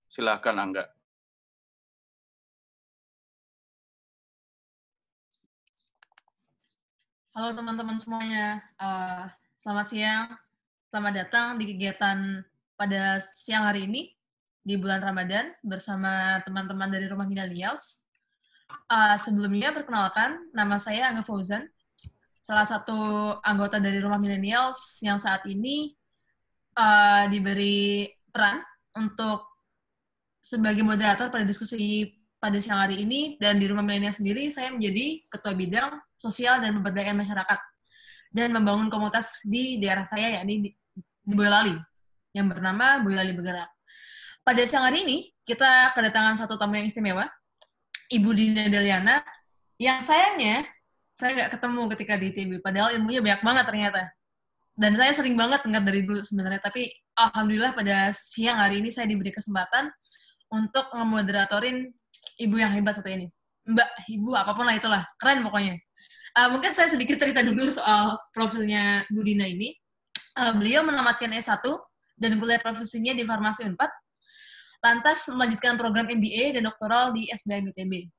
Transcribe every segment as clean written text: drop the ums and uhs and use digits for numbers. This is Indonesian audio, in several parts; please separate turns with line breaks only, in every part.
Silahkan Angga.
Halo teman-teman semuanya, selamat siang, selamat datang di kegiatan pada siang hari ini di bulan Ramadan bersama teman-teman dari Rumah Millennials. Sebelumnya perkenalkan, nama saya Angga Fauzan, salah satu anggota dari Rumah Millennials yang saat ini diberi peran untuk sebagai moderator pada diskusi pada siang hari ini, dan di Rumah Milenial sendiri saya menjadi ketua bidang sosial dan pemberdayaan masyarakat dan membangun komunitas di daerah saya, yakni di Boyolali, yang bernama Boyolali Bergerak. Pada siang hari ini, kita kedatangan satu tamu yang istimewa, Ibu Dina Deliana, yang sayangnya saya nggak ketemu ketika di ITB, padahal ilmunya banyak banget ternyata. Dan saya sering banget dengar dari dulu sebenarnya, tapi alhamdulillah pada siang hari ini saya diberi kesempatan untuk ngemoderatorin ibu yang hebat satu ini. Mbak, ibu, apapun lah itulah. Keren pokoknya. Mungkin saya sedikit cerita dulu soal profilnya Bu Dina ini. Beliau menamatkan S1 dan kuliah profesinya di Farmasi Unpad, lantas melanjutkan program MBA dan doktoral di SBM ITB.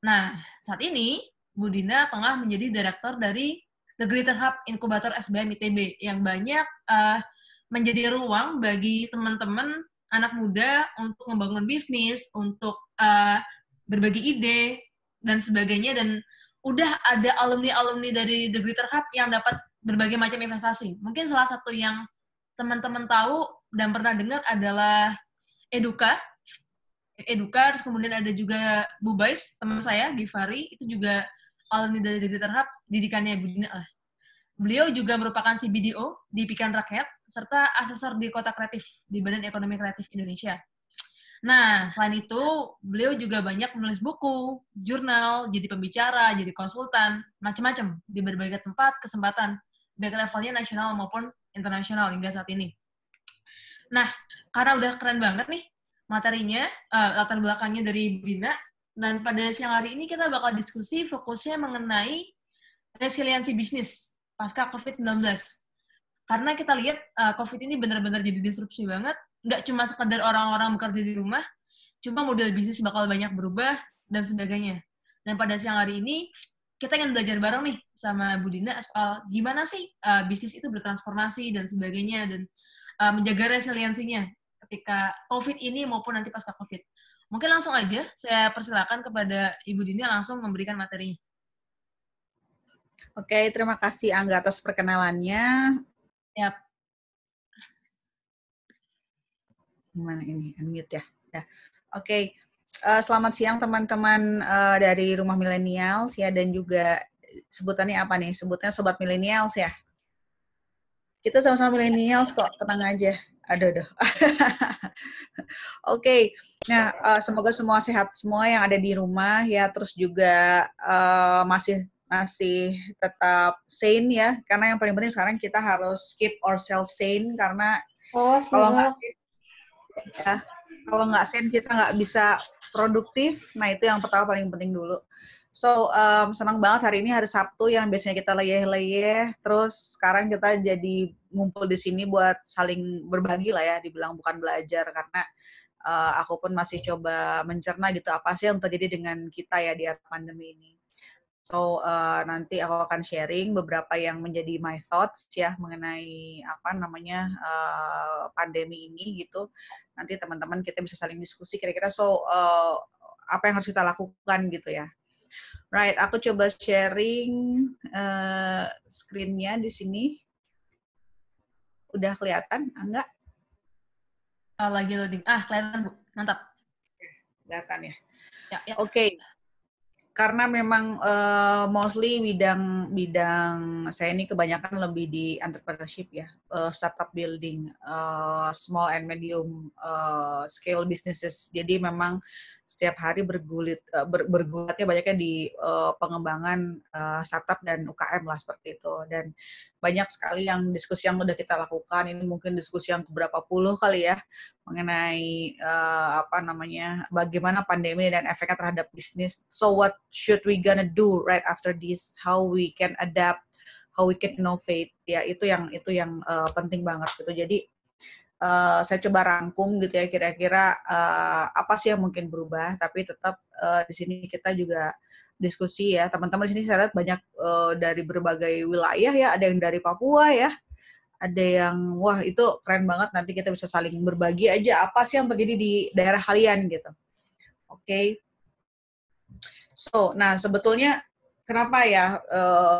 Nah, saat ini Bu Dina tengah menjadi direktur dari The Greater Hub Inkubator SBM ITB yang banyak menjadi ruang bagi teman-teman anak muda untuk membangun bisnis, untuk berbagi ide, dan sebagainya. Dan udah ada alumni-alumni dari The Greater Hub yang dapat berbagai macam investasi. Mungkin salah satu yang teman-teman tahu dan pernah dengar adalah Eduka, terus kemudian ada juga Bu Bais, teman saya, Givari, itu juga alumni dari The Greater Hub, didikannya Bu Dina lah. Beliau juga merupakan CBDO di Pikiran Rakyat, serta asesor di Kota Kreatif di Badan Ekonomi Kreatif Indonesia. Nah, selain itu, beliau juga banyak menulis buku, jurnal, jadi pembicara, jadi konsultan, macam-macam di berbagai tempat, kesempatan, baik levelnya nasional maupun internasional hingga saat ini. Nah, karena udah keren banget nih materinya, latar belakangnya dari Bu Dina, dan pada siang hari ini kita bakal diskusi fokusnya mengenai resiliensi bisnis pasca COVID-19. Karena kita lihat COVID ini benar-benar jadi disrupsi banget, nggak cuma sekedar orang-orang bekerja di rumah, cuma model bisnis bakal banyak berubah, dan sebagainya. Dan pada siang hari ini, kita ingin belajar bareng nih sama Bu Dina soal gimana sih bisnis itu bertransformasi dan sebagainya, dan menjaga resiliensinya ketika COVID ini maupun nanti pasca COVID. Mungkin langsung aja saya persilakan kepada Ibu Dina langsung memberikan materinya.
Oke, terima kasih Angga atas perkenalannya.
Yap.
Gimana ini? Unmute ya. Ya. Oke. Selamat siang teman-teman dari Rumah Millennials ya, dan juga sebutannya apa nih? Sebutnya Sobat Millennials ya. Kita sama-sama millennials kok, tenang aja. Aduh. Oke. Nah, semoga semua sehat semua yang ada di rumah ya, terus juga masih tetap sane ya, karena yang paling penting sekarang kita harus keep ourselves sane, karena kalau nggak sane kita nggak bisa produktif. Nah, itu yang pertama paling penting dulu. So, senang banget hari ini hari Sabtu yang biasanya kita leyeh-leyeh, terus sekarang kita jadi ngumpul di sini buat saling berbagi lah ya, dibilang bukan belajar, karena aku pun masih coba mencerna gitu apa sih yang terjadi dengan kita ya di era pandemi ini. So, nanti aku akan sharing beberapa yang menjadi my thoughts ya mengenai pandemi ini gitu. Nanti teman-teman kita bisa saling diskusi kira-kira apa yang harus kita lakukan gitu ya. Right, aku coba sharing screen-nya di sini. Udah kelihatan, enggak?
Lagi loading. Kelihatan, Bu. Mantap.
Kelihatan ya?
Ya.
Oke. Karena memang mostly bidang saya ini kebanyakan lebih di entrepreneurship ya, startup building, small and medium scale businesses. Jadi memang setiap hari bergulatnya banyaknya di pengembangan startup dan UKM lah seperti itu. Dan banyak sekali diskusi yang udah kita lakukan. Ini mungkin diskusi yang keberapa puluh kali ya, mengenai bagaimana pandemi dan efeknya terhadap bisnis. So what should we gonna do right after this? How we can adapt, how we can innovate? Ya, itu yang penting banget gitu. Jadi saya coba rangkum gitu ya kira-kira apa sih yang mungkin berubah, tapi tetap di sini kita juga diskusi ya. Teman-teman di sini saya lihat banyak dari berbagai wilayah ya, ada yang dari Papua ya, ada yang wah itu keren banget, nanti kita bisa saling berbagi aja apa sih yang terjadi di daerah kalian gitu. Oke. So, nah sebetulnya kenapa ya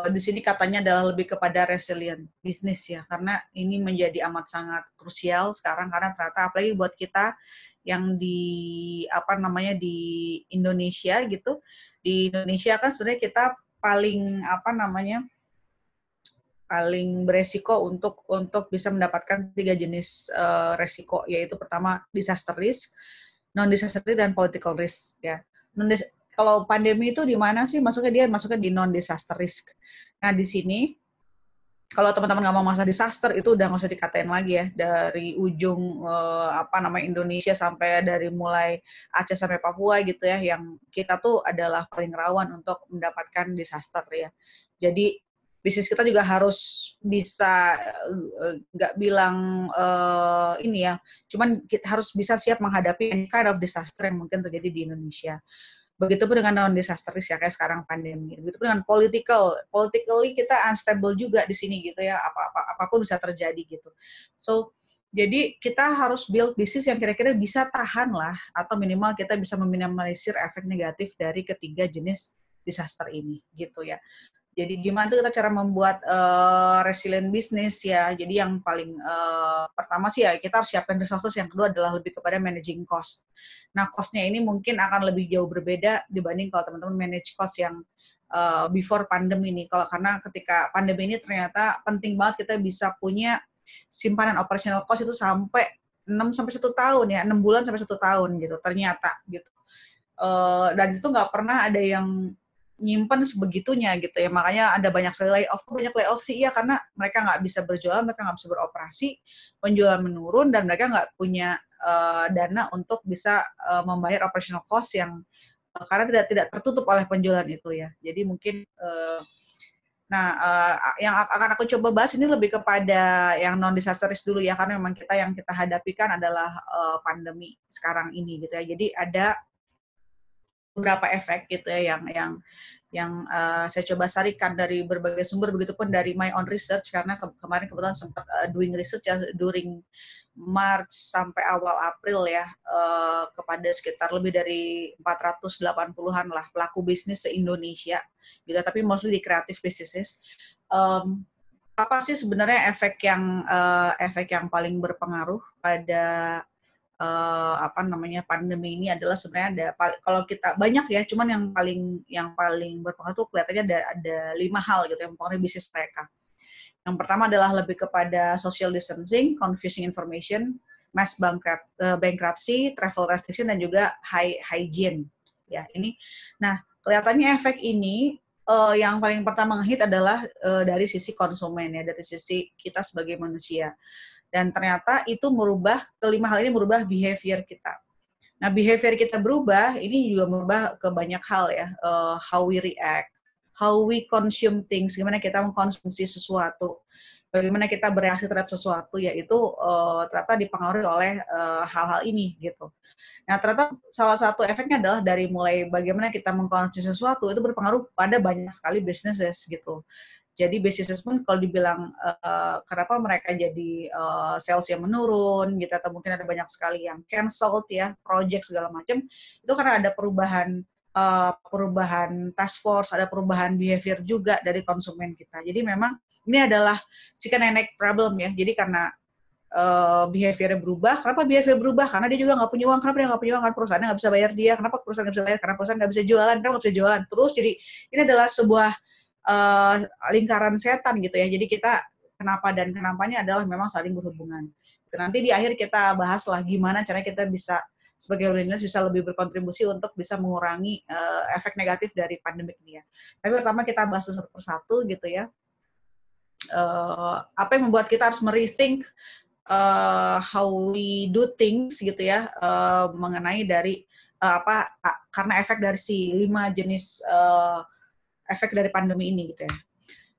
di sini katanya adalah lebih kepada resilient bisnis ya, karena ini menjadi amat sangat krusial sekarang karena ternyata apalagi buat kita yang di apa namanya di Indonesia gitu. Di Indonesia kan sebenarnya kita paling apa namanya paling beresiko untuk bisa mendapatkan 3 jenis resiko, yaitu pertama disaster risk, non disaster risk dan political risk ya. Kalau pandemi itu di mana sih? Dia masuknya di non disaster risk. Nah, di sini kalau teman-teman nggak mau masa disaster itu udah nggak usah dikatain lagi ya, dari ujung Indonesia sampai dari mulai Aceh sampai Papua gitu ya, yang kita tuh adalah paling rawan untuk mendapatkan disaster ya. Jadi bisnis kita juga harus bisa nggak bilang ini ya, cuman kita harus bisa siap menghadapi any kind of disaster yang mungkin terjadi di Indonesia. Begitupun dengan non-disaster risk ya, kayak sekarang pandemi. Begitupun dengan politically kita unstable juga di sini gitu ya, apapun bisa terjadi gitu. So, jadi kita harus build bisnis yang kira-kira bisa tahan lah, atau minimal kita bisa meminimalisir efek negatif dari ketiga jenis disaster ini gitu ya. Jadi gimana tuh kita cara membuat resilient bisnis ya. Jadi yang paling pertama sih ya kita harus siapkan resources, yang kedua adalah lebih kepada managing cost. Nah, cost-nya ini mungkin akan lebih jauh berbeda dibanding kalau teman-teman manage cost yang before pandemi ini. Karena ketika pandemi ini ternyata penting banget kita bisa punya simpanan operational cost itu sampai 6 sampai 1 tahun ya, 6 bulan sampai 1 tahun gitu ternyata gitu. Dan itu nggak pernah ada yang nyimpen sebegitunya gitu ya, makanya ada banyak sekali layoff sih iya, karena mereka nggak bisa berjualan, mereka nggak bisa beroperasi, penjualan menurun, dan mereka nggak punya dana untuk bisa membayar operational cost yang karena tidak tertutup oleh penjualan itu ya. Jadi mungkin yang akan aku coba bahas ini lebih kepada yang non disaster risk dulu ya, karena memang yang kita hadapikan adalah pandemi sekarang ini gitu ya. Jadi ada beberapa efek gitu ya yang saya coba sarikan dari berbagai sumber, begitupun dari my own research, karena kemarin kebetulan sempat doing research ya during Maret sampai awal April ya, kepada sekitar lebih dari 480-an lah pelaku bisnis se-Indonesia gitu, tapi mostly di creative businesses. Apa sih sebenarnya efek yang paling berpengaruh pada pandemi ini adalah sebenarnya kalau kita banyak ya, cuman yang paling berpengaruh tuh kelihatannya ada 5 hal gitu yang mempengaruhi bisnis mereka. Yang pertama adalah lebih kepada social distancing, confusing information, mass bankruptcy, travel restriction, dan juga high hygiene. Ya, ini. Nah, kelihatannya efek ini yang paling pertama ngehit adalah dari sisi konsumen ya, dari sisi kita sebagai manusia. Dan ternyata itu kelima hal ini merubah behavior kita. Nah, behavior kita berubah, ini juga merubah ke banyak hal ya. How we react, how we consume things, gimana kita mengkonsumsi sesuatu, bagaimana kita bereaksi terhadap sesuatu, yaitu ternyata dipengaruhi oleh hal-hal ini gitu. Nah, ternyata salah satu efeknya adalah dari mulai bagaimana kita mengkonsumsi sesuatu, itu berpengaruh pada banyak sekali businesses gitu. Jadi businesses pun kalau dibilang kenapa mereka jadi sales yang menurun gitu, atau mungkin ada banyak sekali yang cancelled ya, project segala macam, itu karena ada perubahan task force, ada perubahan behavior juga dari konsumen kita. Jadi memang ini adalah chicken and egg problem ya. Jadi karena behavior-nya berubah. Kenapa behavior berubah? Karena dia juga nggak punya uang. Kenapa dia nggak punya uang? Karena perusahaannya nggak bisa bayar dia. Kenapa perusahaan nggak bisa bayar? Karena perusahaan nggak bisa jualan. Kan nggak bisa jualan. Terus jadi ini adalah sebuah lingkaran setan gitu ya. Jadi kita kenapa dan kenapanya adalah memang saling berhubungan. Nanti di akhir kita bahas lah gimana caranya kita bisa sebagai millennials bisa lebih berkontribusi untuk bisa mengurangi efek negatif dari pandemi ini ya. Tapi pertama kita bahas satu persatu gitu ya. Apa yang membuat kita harus merethink how we do things gitu ya, mengenai dari karena efek dari si 5 jenis efek dari pandemi ini gitu ya.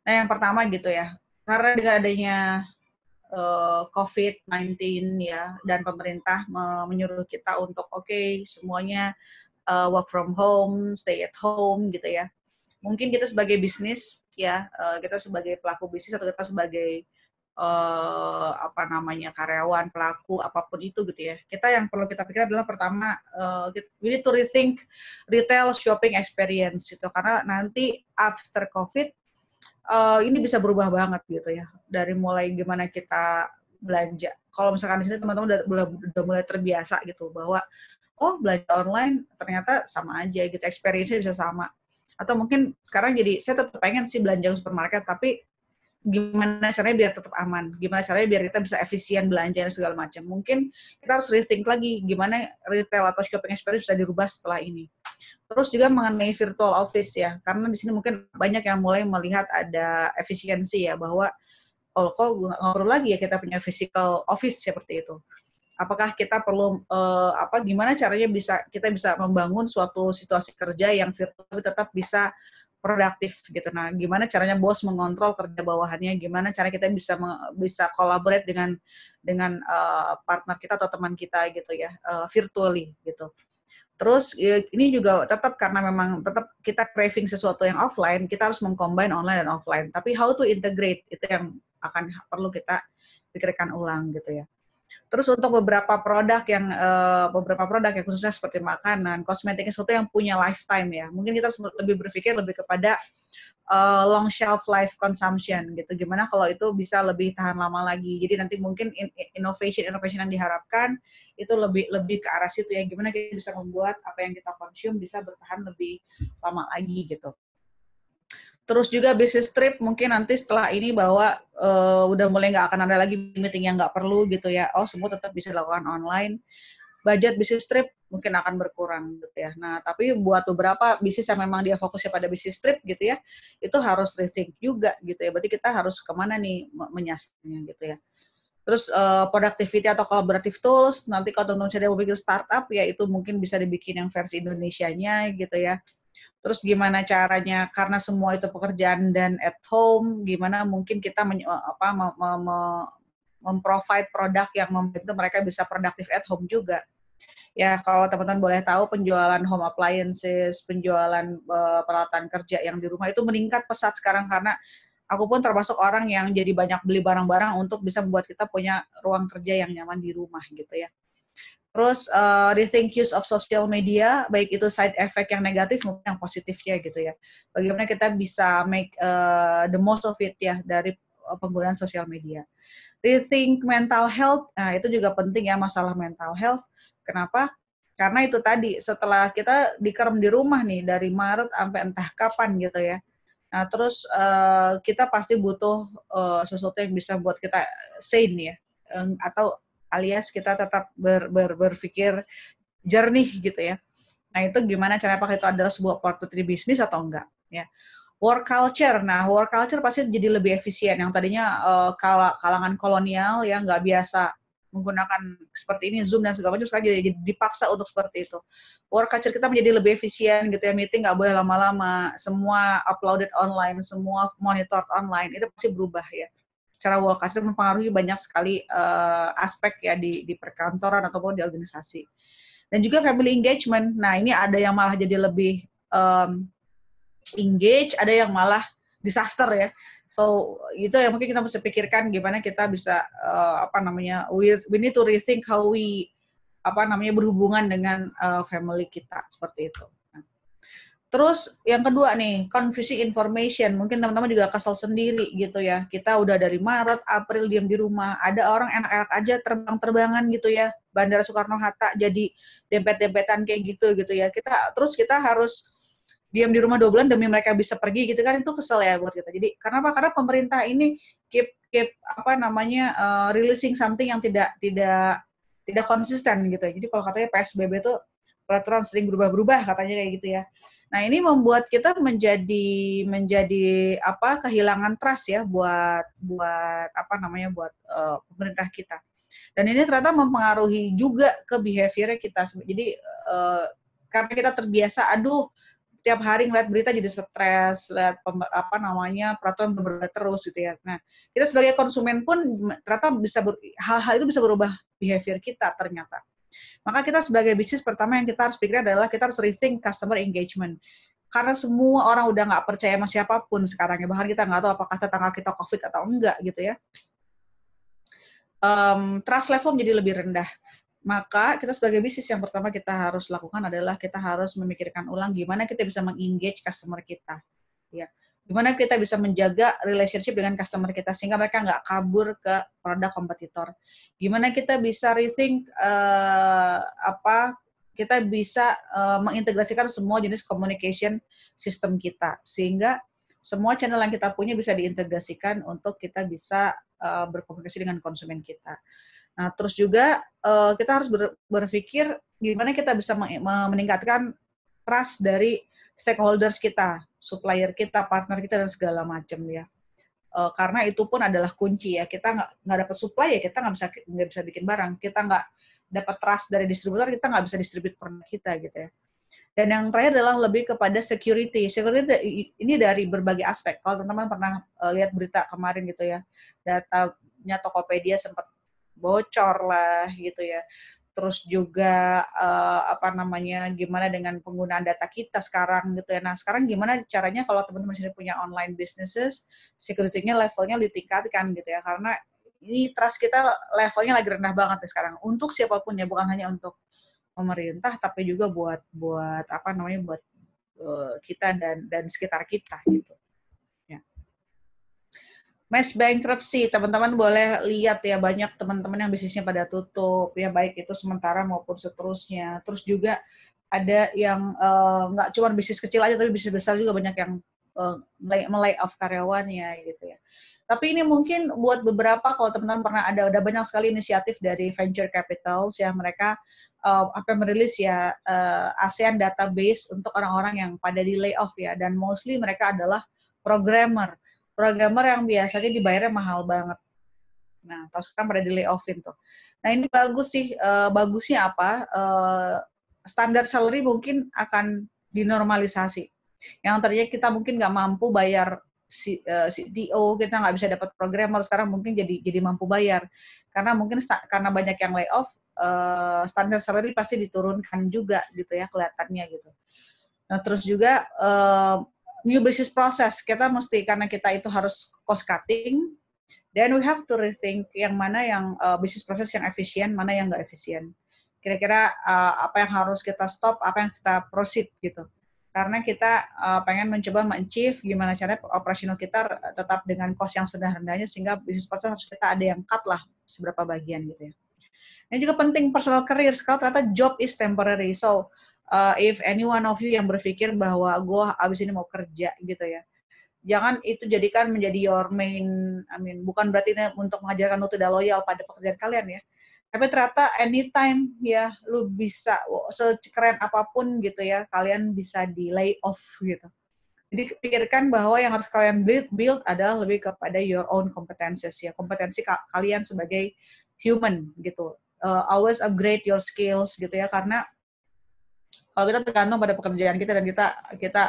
Nah, yang pertama gitu ya, karena dengan adanya COVID-19 ya, dan pemerintah menyuruh kita untuk semuanya work from home, stay at home gitu ya. Mungkin kita sebagai bisnis ya, kita sebagai pelaku bisnis atau kita sebagai karyawan, pelaku apapun itu gitu ya. Kita yang perlu kita pikir adalah pertama, we need to rethink retail shopping experience gitu, karena nanti after COVID ini bisa berubah banget gitu ya. Dari mulai gimana kita belanja. Kalau misalkan di sini teman-teman udah mulai terbiasa gitu bahwa belanja online ternyata sama aja gitu, experience-nya bisa sama. Atau mungkin sekarang jadi saya tetap pengen sih belanja ke supermarket, tapi gimana caranya biar tetap aman, gimana caranya biar kita bisa efisien belanja dan segala macam. Mungkin kita harus rethink lagi gimana retail atau shopping experience bisa dirubah setelah ini. Terus juga mengenai virtual office ya, karena di sini mungkin banyak yang mulai melihat ada efisiensi ya, bahwa kok nggak perlu lagi ya kita punya physical office seperti itu. Apakah kita perlu gimana caranya kita bisa membangun suatu situasi kerja yang virtual tapi tetap bisa produktif gitu. Nah, gimana caranya bos mengontrol kerja bawahannya, gimana cara kita bisa collaborate dengan partner kita atau teman kita gitu ya, virtually gitu. Terus ini juga tetap karena memang tetap kita craving sesuatu yang offline, kita harus mengcombine online dan offline. Tapi how to integrate itu yang akan perlu kita pikirkan ulang gitu ya. Terus untuk beberapa produk yang khususnya seperti makanan, kosmetik, sesuatu yang punya lifetime ya. Mungkin kita harus lebih berpikir lebih kepada long shelf life consumption gitu. Gimana kalau itu bisa lebih tahan lama lagi. Jadi nanti mungkin innovation yang diharapkan itu lebih ke arah situ ya. Gimana kita bisa membuat apa yang kita consume bisa bertahan lebih lama lagi gitu. Terus juga business trip mungkin nanti setelah ini bahwa udah mulai nggak akan ada lagi meeting yang nggak perlu gitu ya. Semua tetap bisa dilakukan online. Budget business trip mungkin akan berkurang gitu ya. Nah, tapi buat beberapa bisnis yang memang dia fokusnya pada business trip gitu ya, itu harus rethink juga gitu ya. Berarti kita harus kemana nih menyasarnya gitu ya. Terus productivity atau collaborative tools, nanti kalau teman-teman saya mau bikin startup ya itu mungkin bisa dibikin yang versi Indonesianya gitu ya. Terus gimana caranya, karena semua itu pekerjaan dan at home, gimana mungkin kita memprovide produk yang membantu mereka bisa produktif at home juga. Ya, kalau teman-teman boleh tahu, penjualan home appliances, penjualan peralatan kerja yang di rumah itu meningkat pesat sekarang, karena aku pun termasuk orang yang jadi banyak beli barang-barang untuk bisa membuat kita punya ruang kerja yang nyaman di rumah gitu ya. Terus rethink use of social media, baik itu side effect yang negatif maupun yang positifnya gitu ya. Bagaimana kita bisa make the most of it ya dari penggunaan sosial media. Rethink mental health, nah itu juga penting ya, masalah mental health. Kenapa? Karena itu tadi, setelah kita dikerem di rumah nih dari Maret sampai entah kapan gitu ya. Nah terus kita pasti butuh sesuatu yang bisa buat kita sane ya, atau alias kita tetap berpikir jernih gitu ya. Nah itu gimana cara, apakah itu adalah sebuah opportunity bisnis atau enggak ya. Work culture, nah work culture pasti jadi lebih efisien. Yang tadinya kalangan kolonial yang nggak biasa menggunakan seperti ini, Zoom dan segala macam, sekarang jadi dipaksa untuk seperti itu. Work culture kita menjadi lebih efisien gitu ya, meeting nggak boleh lama-lama, semua uploaded online, semua monitor online, itu pasti berubah ya. Cara work culture mempengaruhi banyak sekali aspek ya di perkantoran ataupun di organisasi. Dan juga family engagement. Nah, ini ada yang malah jadi lebih engage, ada yang malah disaster ya. So, itu yang mungkin kita mesti pikirkan gimana kita bisa we need to rethink how we berhubungan dengan family kita seperti itu. Terus yang kedua nih, confusing information. Mungkin teman-teman juga kesel sendiri gitu ya. Kita udah dari Maret, April diam di rumah. Ada orang enak-enak aja terbang-terbangan gitu ya. Bandara Soekarno-Hatta jadi dempet-dempetan kayak gitu ya. Kita harus diam di rumah 2 bulan demi mereka bisa pergi gitu kan, itu kesel ya buat kita. Jadi karena apa? Karena pemerintah ini keep releasing something yang tidak konsisten gitu. Jadi kalau katanya PSBB itu peraturan sering berubah-berubah katanya kayak gitu ya. Nah, ini membuat kita menjadi kehilangan trust ya buat pemerintah kita. Dan ini ternyata mempengaruhi juga ke behavior kita. Jadi karena kita terbiasa, tiap hari ngeliat berita jadi stres, lihat peraturan berubah terus gitu ya. Nah, kita sebagai konsumen pun ternyata hal-hal itu bisa berubah behavior kita ternyata. Maka kita sebagai bisnis pertama yang kita harus pikir adalah kita harus rethink customer engagement. Karena semua orang udah nggak percaya sama siapapun sekarang ya, bahkan kita nggak tahu apakah tetangga kita COVID atau enggak gitu ya. Trust level menjadi lebih rendah. Maka kita sebagai bisnis yang pertama kita harus lakukan adalah kita harus memikirkan ulang gimana kita bisa meng-engage customer kita. Ya. Gimana kita bisa menjaga relationship dengan customer kita sehingga mereka nggak kabur ke produk kompetitor. Gimana kita bisa rethink kita bisa mengintegrasikan semua jenis communication system kita sehingga semua channel yang kita punya bisa diintegrasikan untuk kita bisa berkomunikasi dengan konsumen kita. Nah, terus juga kita harus berpikir gimana kita bisa meningkatkan trust dari stakeholders kita, supplier kita, partner kita, dan segala macam ya. Karena itu pun adalah kunci ya. Kita nggak dapat supply ya, kita nggak bisa bikin barang. Kita nggak dapat trust dari distributor, kita nggak bisa distribute produk kita gitu ya. Dan yang terakhir adalah lebih kepada security. Security ini dari berbagai aspek. Kalau teman-teman pernah lihat berita kemarin gitu ya, datanya Tokopedia sempat bocor lah gitu ya. Terus juga gimana dengan penggunaan data kita sekarang gitu ya. Nah, sekarang gimana caranya kalau teman-teman sendiri punya online businesses, security-nya levelnya ditingkatkan gitu ya. Karena ini trust kita levelnya lagi rendah banget nih sekarang. Untuk siapapun ya, bukan hanya untuk pemerintah tapi juga buat kita dan sekitar kita gitu. Mass bankruptcy, teman-teman boleh lihat ya, banyak teman-teman yang bisnisnya pada tutup, ya baik itu sementara maupun seterusnya. Terus juga ada yang nggak cuma bisnis kecil aja, tapi bisnis besar juga banyak yang melay off karyawannya gitu ya. Tapi ini mungkin buat beberapa, kalau teman-teman pernah ada banyak sekali inisiatif dari venture capitals ya, mereka merilis ya ASEAN database untuk orang-orang yang pada di layoff ya, dan mostly mereka adalah programmer yang biasanya dibayarnya mahal banget. Nah, terus sekarang pada di layoff-in tuh. Nah, ini bagus sih. Bagusnya apa? Standar salary mungkin akan dinormalisasi. Yang tadinya kita mungkin nggak mampu bayar CTO, kita nggak bisa dapat programmer, sekarang mungkin jadi mampu bayar. Karena mungkin karena banyak yang layoff, standar salary pasti diturunkan juga gitu ya, kelihatannya gitu. Nah, terus juga new business process, kita mesti, karena kita itu harus cost cutting, then we have to rethink yang mana yang business process yang efisien, mana yang nggak efisien. Kira-kira apa yang harus kita stop, apa yang kita proceed gitu. Karena kita pengen mencoba men-achieve gimana caranya operasional kita tetap dengan cost yang rendah-rendahnya, sehingga business process harus kita ada yang cut lah seberapa bagian gitu ya. Ini juga penting personal career, kalau ternyata job is temporary, so if any one of you yang berpikir bahwa gue abis ini mau kerja gitu ya, jangan itu jadikan menjadi your main, bukan berarti ini untuk mengajarkan lu tidak loyal pada pekerjaan kalian ya, tapi ternyata anytime ya lu bisa, sekeren apapun gitu ya, kalian bisa di lay off gitu. Jadi pikirkan bahwa yang harus kalian build adalah lebih kepada your own competencies ya, kompetensi kalian sebagai human gitu. Always upgrade your skills gitu ya, karena kalau kita tergantung pada pekerjaan kita dan kita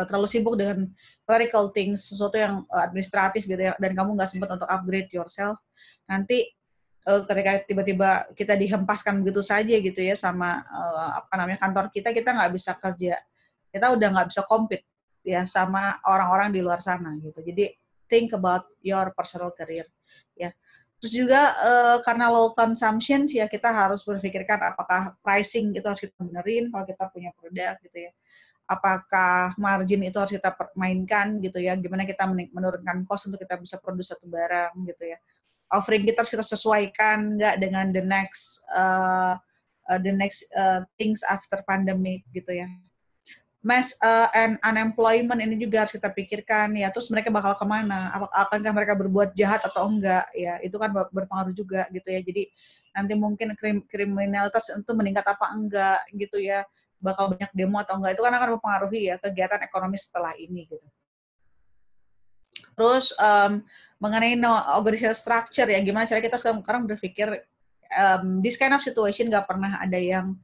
terlalu sibuk dengan clerical things, sesuatu yang administratif gitu ya, dan kamu nggak sempat untuk upgrade yourself, nanti ketika tiba-tiba kita dihempaskan begitu saja gitu ya sama kantor kita nggak bisa kerja, kita udah nggak bisa compete ya sama orang-orang di luar sana gitu. Jadi think about your personal career ya. Terus juga karena low consumption ya, kita harus berpikirkan apakah pricing itu harus kita benerin kalau kita punya produk gitu ya. Apakah margin itu harus kita mainkan gitu ya. Gimana kita menurunkan cost untuk kita bisa produksi satu barang gitu ya. Offering kita harus kita sesuaikan nggak dengan the next things after pandemic gitu ya. Mass and unemployment ini juga harus kita pikirkan ya, terus mereka bakal kemana, akankah mereka berbuat jahat atau enggak ya, itu kan berpengaruh juga gitu ya. Jadi nanti mungkin kriminalitas itu meningkat apa enggak gitu ya, bakal banyak demo atau enggak, itu kan akan mempengaruhi ya kegiatan ekonomi setelah ini gitu. Terus mengenai organizational structure ya, gimana cara kita sekarang berpikir this kind of situation nggak pernah ada yang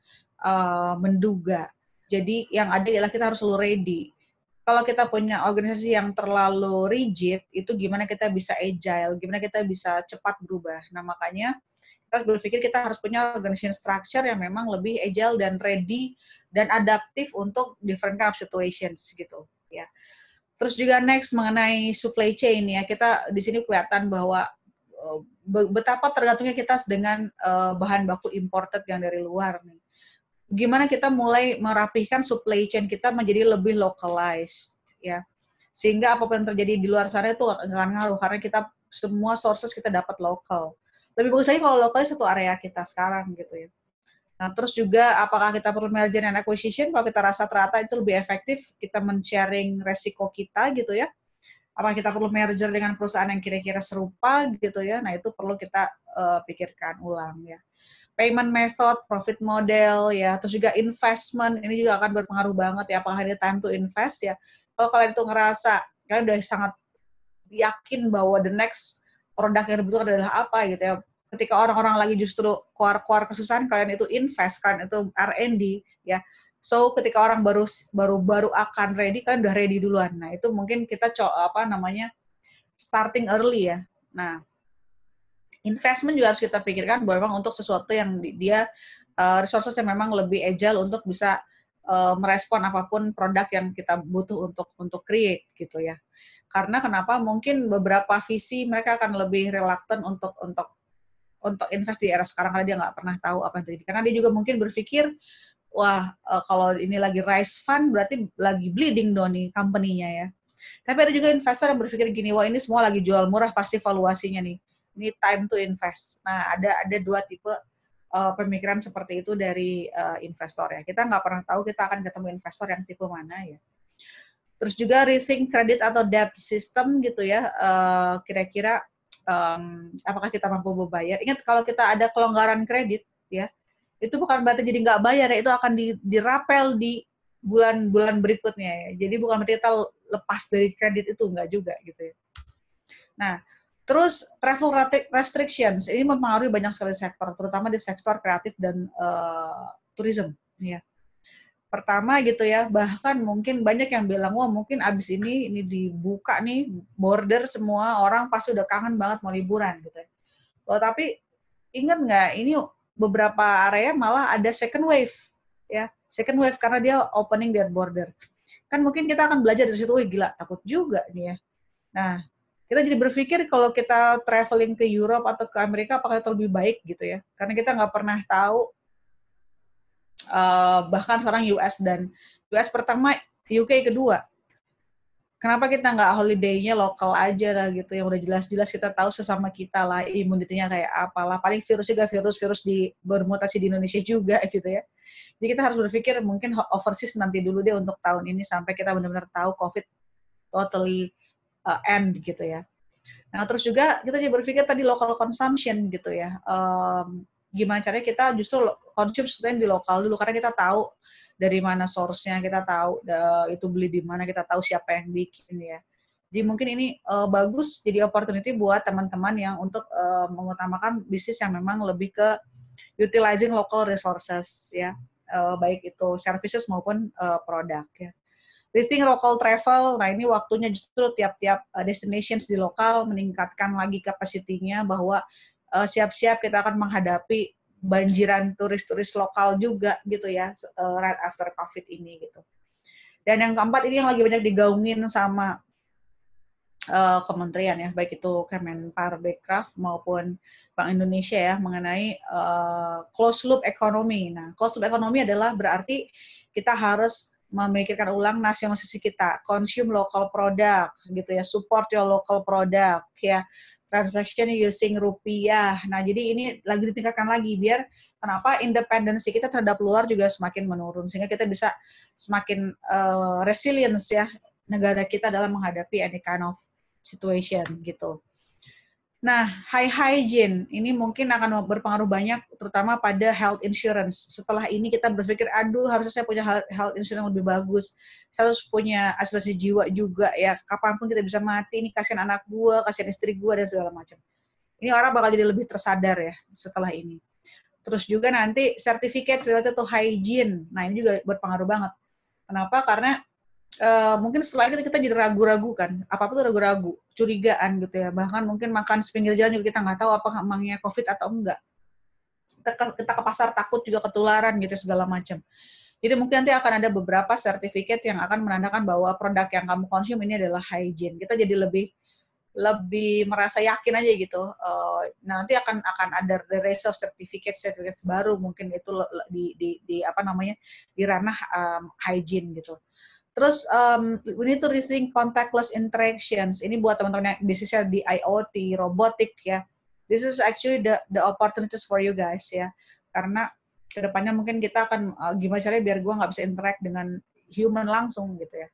menduga. Jadi yang ada ialah kita harus selalu ready. Kalau kita punya organisasi yang terlalu rigid, itu gimana kita bisa agile, gimana kita bisa cepat berubah. Nah, makanya kita harus berpikir kita harus punya organization structure yang memang lebih agile dan ready dan adaptif untuk different kind of situations gitu ya. Terus juga next mengenai supply chain ya, kita di sini kelihatan bahwa betapa tergantungnya kita dengan bahan baku imported yang dari luar nih. Gimana kita mulai merapihkan supply chain kita menjadi lebih localized ya. Sehingga apapun yang terjadi di luar sana itu nggak akan ngaruh karena kita semua sources kita dapat lokal. Lebih bagus lagi kalau lokal satu area kita sekarang gitu ya. Nah, terus juga apakah kita perlu merger and acquisition? Kalau kita rasa ternyata itu lebih efektif, kita men-sharing resiko kita gitu ya. Apakah kita perlu merger dengan perusahaan yang kira-kira serupa gitu ya? Nah, itu perlu kita pikirkan ulang ya. Payment method, profit model ya, terus juga investment, ini juga akan berpengaruh banget ya, apakah ini time to invest ya. Kalau kalian itu ngerasa, kalian udah sangat yakin bahwa the next produk yang dibutuhkan adalah apa gitu ya, ketika orang-orang lagi justru keluar kesusahan, kalian itu invest, kalian itu R&D ya. So ketika orang baru akan ready, kalian udah ready duluan. Nah itu mungkin kita starting early ya. Nah investment juga harus kita pikirkan bahwa memang untuk sesuatu yang dia resources yang memang lebih agile untuk bisa merespon apapun produk yang kita butuh untuk create gitu ya. Karena kenapa? Mungkin beberapa visi mereka akan lebih reluctant untuk invest di era sekarang karena dia nggak pernah tahu apa yang terjadi. Karena dia juga mungkin berpikir, wah kalau ini lagi rise fund berarti lagi bleeding dong nih company-nya ya. Tapi ada juga investor yang berpikir gini, wah ini semua lagi jual murah pasti valuasinya nih. Ini time to invest. Nah ada dua tipe pemikiran seperti itu dari investor ya. Kita nggak pernah tahu kita akan ketemu investor yang tipe mana ya. Terus juga rethink credit atau debt system gitu ya, kira-kira apakah kita mampu membayar. Ingat kalau kita ada kelonggaran kredit ya, itu bukan berarti jadi nggak bayar ya, itu akan dirapel di bulan-bulan berikutnya ya. Jadi bukan berarti kita lepas dari kredit itu, nggak juga gitu ya. Nah, terus travel restrictions, ini mempengaruhi banyak sekali sektor, terutama di sektor kreatif dan tourism ya. Pertama gitu ya, bahkan mungkin banyak yang bilang, wah mungkin abis ini dibuka nih border semua, orang pasti udah kangen banget mau liburan gitu ya. Oh, tapi ingat nggak, ini beberapa area malah ada second wave ya, second wave karena dia opening their border. Kan mungkin kita akan belajar dari situ, wih gila, takut juga nih ya. Nah, kita jadi berpikir kalau kita traveling ke Europe atau ke Amerika, apakah itu lebih baik gitu ya, karena kita nggak pernah tahu. Bahkan sekarang US pertama, UK kedua. Kenapa kita nggak holiday-nya lokal aja lah gitu, yang udah jelas-jelas kita tahu sesama kita lah, imunitasnya kayak apalah, paling virus juga virus bermutasi di Indonesia juga gitu ya. Jadi kita harus berpikir mungkin overseas nanti dulu deh untuk tahun ini sampai kita benar-benar tahu COVID totally end gitu ya. Nah terus juga kita juga berpikir tadi local consumption gitu ya. Gimana caranya kita justru konsum sesuatu di lokal dulu, karena kita tahu dari mana source-nya, kita tahu itu beli di mana, kita tahu siapa yang bikin ya. Jadi mungkin ini bagus jadi opportunity buat teman-teman yang untuk mengutamakan bisnis yang memang lebih ke utilizing local resources ya, baik itu services maupun produk ya. Rethink local travel, nah ini waktunya justru tiap-tiap destinations di lokal meningkatkan lagi capacity-nya, bahwa siap-siap kita akan menghadapi banjiran turis-turis lokal juga gitu ya, right after COVID ini gitu. Dan yang keempat ini yang lagi banyak digaungin sama kementerian ya, baik itu Kemenparekraf maupun Bank Indonesia ya, mengenai closed loop economy. Nah, closed loop economy adalah berarti kita harus memikirkan ulang nasionalisasi kita, consume local product gitu ya, support your local product ya, transaction using rupiah. Nah, jadi ini lagi ditingkatkan lagi biar kenapa independensi kita terhadap luar juga semakin menurun, sehingga kita bisa semakin resilience ya negara kita dalam menghadapi any kind of situation gitu. Nah, high hygiene ini mungkin akan berpengaruh banyak, terutama pada health insurance. Setelah ini kita berpikir, aduh harusnya saya punya health insurance yang lebih bagus. Saya harus punya asuransi jiwa juga ya. Kapanpun kita bisa mati, ini kasihan anak gua, kasihan istri gua dan segala macam. Ini orang bakal jadi lebih tersadar ya setelah ini. Terus juga nanti certificate related to hygiene. Nah, ini juga berpengaruh banget. Kenapa? Karena mungkin setelah itu kita jadi ragu-ragu kan. Apa-apa tuh ragu-ragu, curigaan gitu ya. Bahkan mungkin makan sepinggir jalan juga kita nggak tahu apa emangnya COVID atau enggak. Kita ke pasar takut juga ketularan gitu segala macam. Jadi mungkin nanti akan ada beberapa sertifikat yang akan menandakan bahwa produk yang kamu konsum ini adalah hygiene. Kita jadi lebih merasa yakin aja gitu. Nanti akan ada the race of certificate baru mungkin itu di apa namanya di ranah hygiene gitu. Terus we need to rethink contactless interactions. Ini buat teman-teman yang bisnisnya di IoT, robotik ya. This is actually the opportunities for you guys ya. Karena kedepannya mungkin kita akan gimana caranya biar gue nggak bisa interact dengan human langsung gitu ya.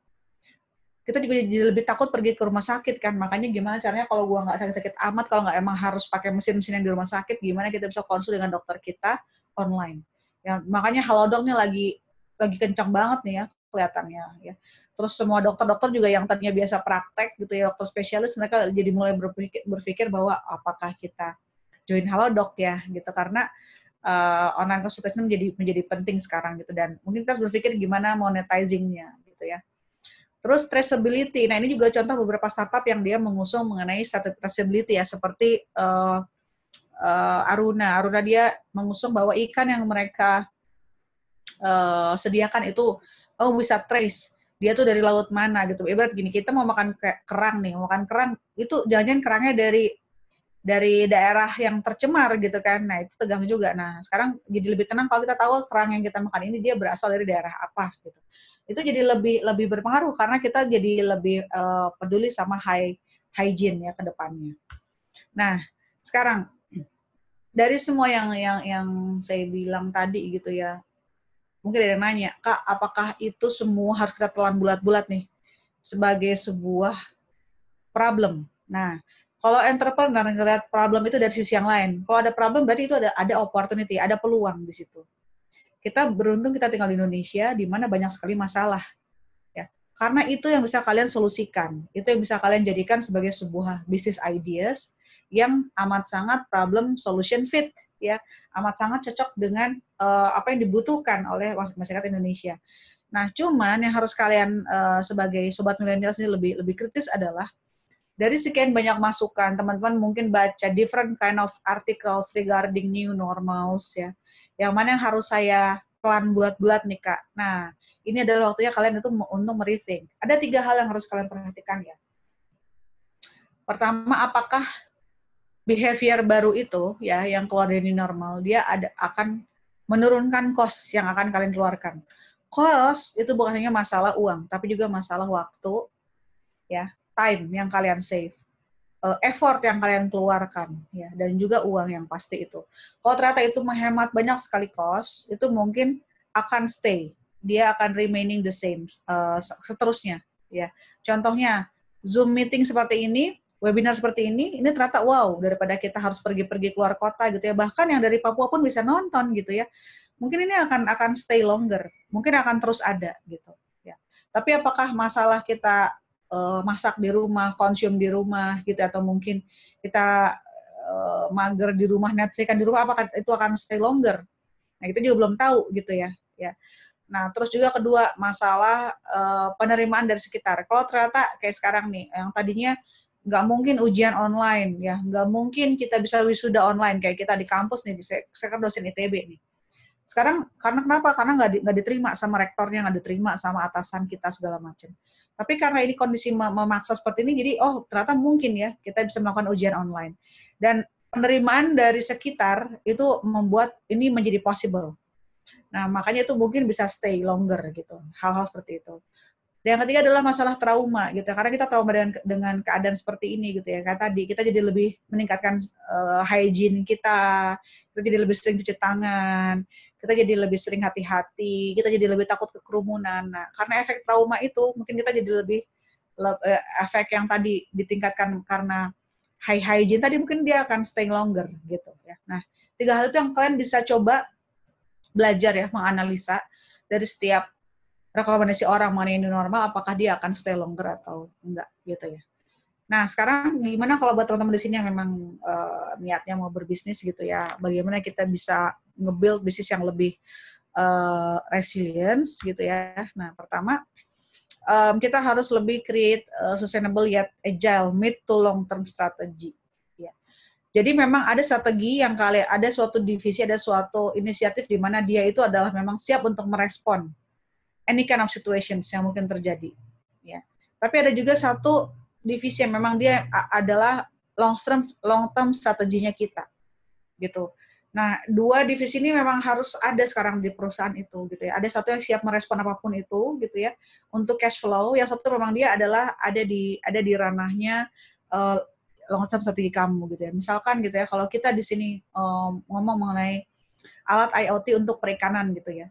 Kita juga jadi lebih takut pergi ke rumah sakit kan, makanya gimana caranya kalau gue nggak sakit-sakit amat, kalau nggak emang harus pakai mesin-mesin yang di rumah sakit, gimana kita bisa konsul dengan dokter kita online. Ya, makanya Halodoc nih lagi kencang banget nih ya kelihatannya ya. Terus semua dokter-dokter juga yang tadinya biasa praktek gitu ya, dokter spesialis, mereka jadi mulai berpikir bahwa apakah kita join Halodoc ya gitu, karena online consultation menjadi penting sekarang gitu, dan mungkin kita harus berpikir gimana monetizing-nya gitu ya. Terus traceability, nah ini juga contoh beberapa startup yang dia mengusung mengenai traceability ya, seperti Aruna dia mengusung bahwa ikan yang mereka sediakan itu kamu bisa trace dia tuh dari laut mana gitu. Ibarat gini, kita mau makan kerang nih, mau makan kerang itu jangan kerangnya dari daerah yang tercemar gitu kan. Nah, itu tegang juga. Nah, sekarang jadi lebih tenang kalau kita tahu kerang yang kita makan ini dia berasal dari daerah apa gitu. Itu jadi lebih berpengaruh karena kita jadi lebih peduli sama hygiene ya ke depannya. Nah, sekarang dari semua yang saya bilang tadi gitu ya, mungkin ada yang nanya, Kak, apakah itu semua harus kita telan bulat-bulat nih sebagai sebuah problem? Nah, kalau entrepreneur ngelihat problem itu dari sisi yang lain. Kalau ada problem berarti itu ada opportunity, ada peluang di situ. Kita beruntung kita tinggal di Indonesia di mana banyak sekali masalah. Ya. Karena itu yang bisa kalian solusikan. Itu yang bisa kalian jadikan sebagai sebuah business ideas yang amat sangat problem solution fit ya. Amat sangat cocok dengan apa yang dibutuhkan oleh masyarakat Indonesia. Nah, cuman yang harus kalian sebagai sobat milenial sendiri lebih kritis adalah dari sekian banyak masukan, teman-teman mungkin baca different kind of articles regarding new normals ya. Yang mana yang harus saya pelan bulat-bulat nih Kak. Nah, ini adalah waktunya kalian itu untuk merethink. Ada 3 hal yang harus kalian perhatikan ya. Pertama, apakah behavior baru itu ya yang keluar dari new normal, dia akan menurunkan cost yang akan kalian keluarkan. Cost itu bukan hanya masalah uang, tapi juga masalah waktu ya. Time yang kalian save, effort yang kalian keluarkan, ya, dan juga uang yang pasti itu. Kalau ternyata itu menghemat banyak sekali cost, itu mungkin akan stay, dia akan remaining the same seterusnya. Ya, contohnya Zoom meeting seperti ini, webinar seperti ini ternyata wow daripada kita harus pergi-pergi keluar kota gitu ya. Bahkan yang dari Papua pun bisa nonton gitu ya. Mungkin ini akan stay longer, mungkin akan terus ada gitu. Ya. Tapi apakah masalah kita masak di rumah, konsum di rumah gitu, atau mungkin kita mager di rumah, Netflix di rumah, apakah itu akan stay longer? Nah, itu juga belum tahu gitu ya. Nah, terus juga kedua, masalah penerimaan dari sekitar. Kalau ternyata kayak sekarang nih, yang tadinya nggak mungkin ujian online, ya nggak mungkin kita bisa wisuda online kayak kita di kampus nih, saya kan dosen ITB nih. Sekarang karena kenapa? Karena nggak diterima sama rektornya, nggak diterima sama atasan kita segala macam. Tapi karena ini kondisi memaksa seperti ini, jadi ternyata mungkin ya kita bisa melakukan ujian online. Dan penerimaan dari sekitar itu membuat ini menjadi possible. Nah, makanya itu mungkin bisa stay longer gitu, hal-hal seperti itu. Dan yang ketiga adalah masalah trauma gitu, karena kita trauma dengan keadaan seperti ini gitu ya. Kayak tadi kita jadi lebih meningkatkan hygiene kita jadi lebih sering cuci tangan, kita jadi lebih sering hati-hati, kita jadi lebih takut ke kerumunan. Nah, karena efek trauma itu mungkin kita jadi lebih efek yang tadi ditingkatkan karena high hygiene tadi mungkin dia akan stay longer gitu ya. Nah, 3 hal itu yang kalian bisa coba belajar ya, menganalisa dari setiap rekomendasi orang mengenai new normal, apakah dia akan stay longer atau enggak gitu ya. Nah, sekarang gimana kalau buat teman-teman di sini yang memang niatnya mau berbisnis gitu ya, bagaimana kita bisa nge-build bisnis yang lebih resilience gitu ya. Nah, pertama, kita harus lebih create sustainable yet agile mid to long term strategy. Ya. Jadi memang ada strategi yang ada suatu divisi, ada suatu inisiatif di mana dia itu adalah memang siap untuk merespon any kind of situations yang mungkin terjadi. Ya. Tapi ada juga satu divisi yang memang dia adalah long term strateginya kita, gitu. Nah, dua divisi ini memang harus ada sekarang di perusahaan itu, gitu ya. Ada satu yang siap merespon apapun itu, gitu ya, untuk cash flow. Yang satu memang dia adalah ada di ranahnya long term strategi kamu, gitu ya. Misalkan gitu ya, kalau kita di sini ngomong mengenai alat IoT untuk perikanan, gitu ya.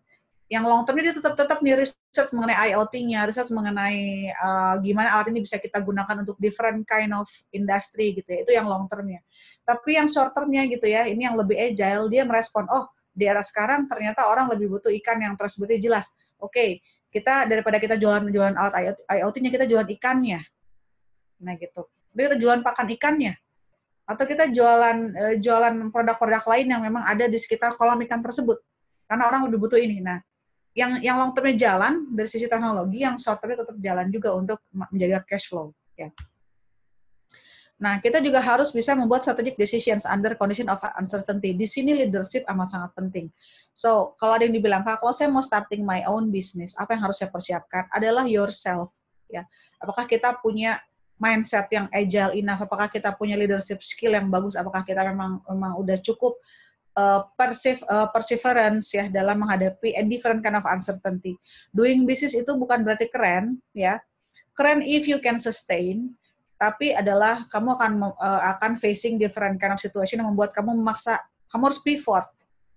Yang long term dia tetap nih research mengenai IoT-nya, research mengenai gimana alat ini bisa kita gunakan untuk different kind of industry gitu ya. Itu yang long term-nya. Tapi yang short term-nya gitu ya, ini yang lebih agile, dia merespon, oh di era sekarang ternyata orang lebih butuh ikan yang tersebutnya jelas. Oke, kita daripada kita jualan alat IoT-nya, kita jualan ikannya. Nah gitu. Jadi kita jualan pakan ikannya. Atau kita jualan produk-produk lain yang memang ada di sekitar kolam ikan tersebut. Karena orang lebih butuh ini. Nah, yang long term-nya jalan dari sisi teknologi, yang short term-nya tetap jalan juga untuk menjaga cash flow. Ya. Nah, kita juga harus bisa membuat strategic decisions under condition of uncertainty. Di sini leadership amat sangat penting. So, kalau ada yang dibilang, Kak, kalau saya mau starting my own business, apa yang harus saya persiapkan? Adalah yourself. Ya. Apakah kita punya mindset yang agile enough? Apakah kita punya leadership skill yang bagus? Apakah kita memang udah cukup perseverance ya dalam menghadapi a different kind of uncertainty. Doing business itu bukan berarti keren ya. Keren if you can sustain, tapi adalah kamu akan facing different kind of situation yang membuat kamu memaksa kamu harus pivot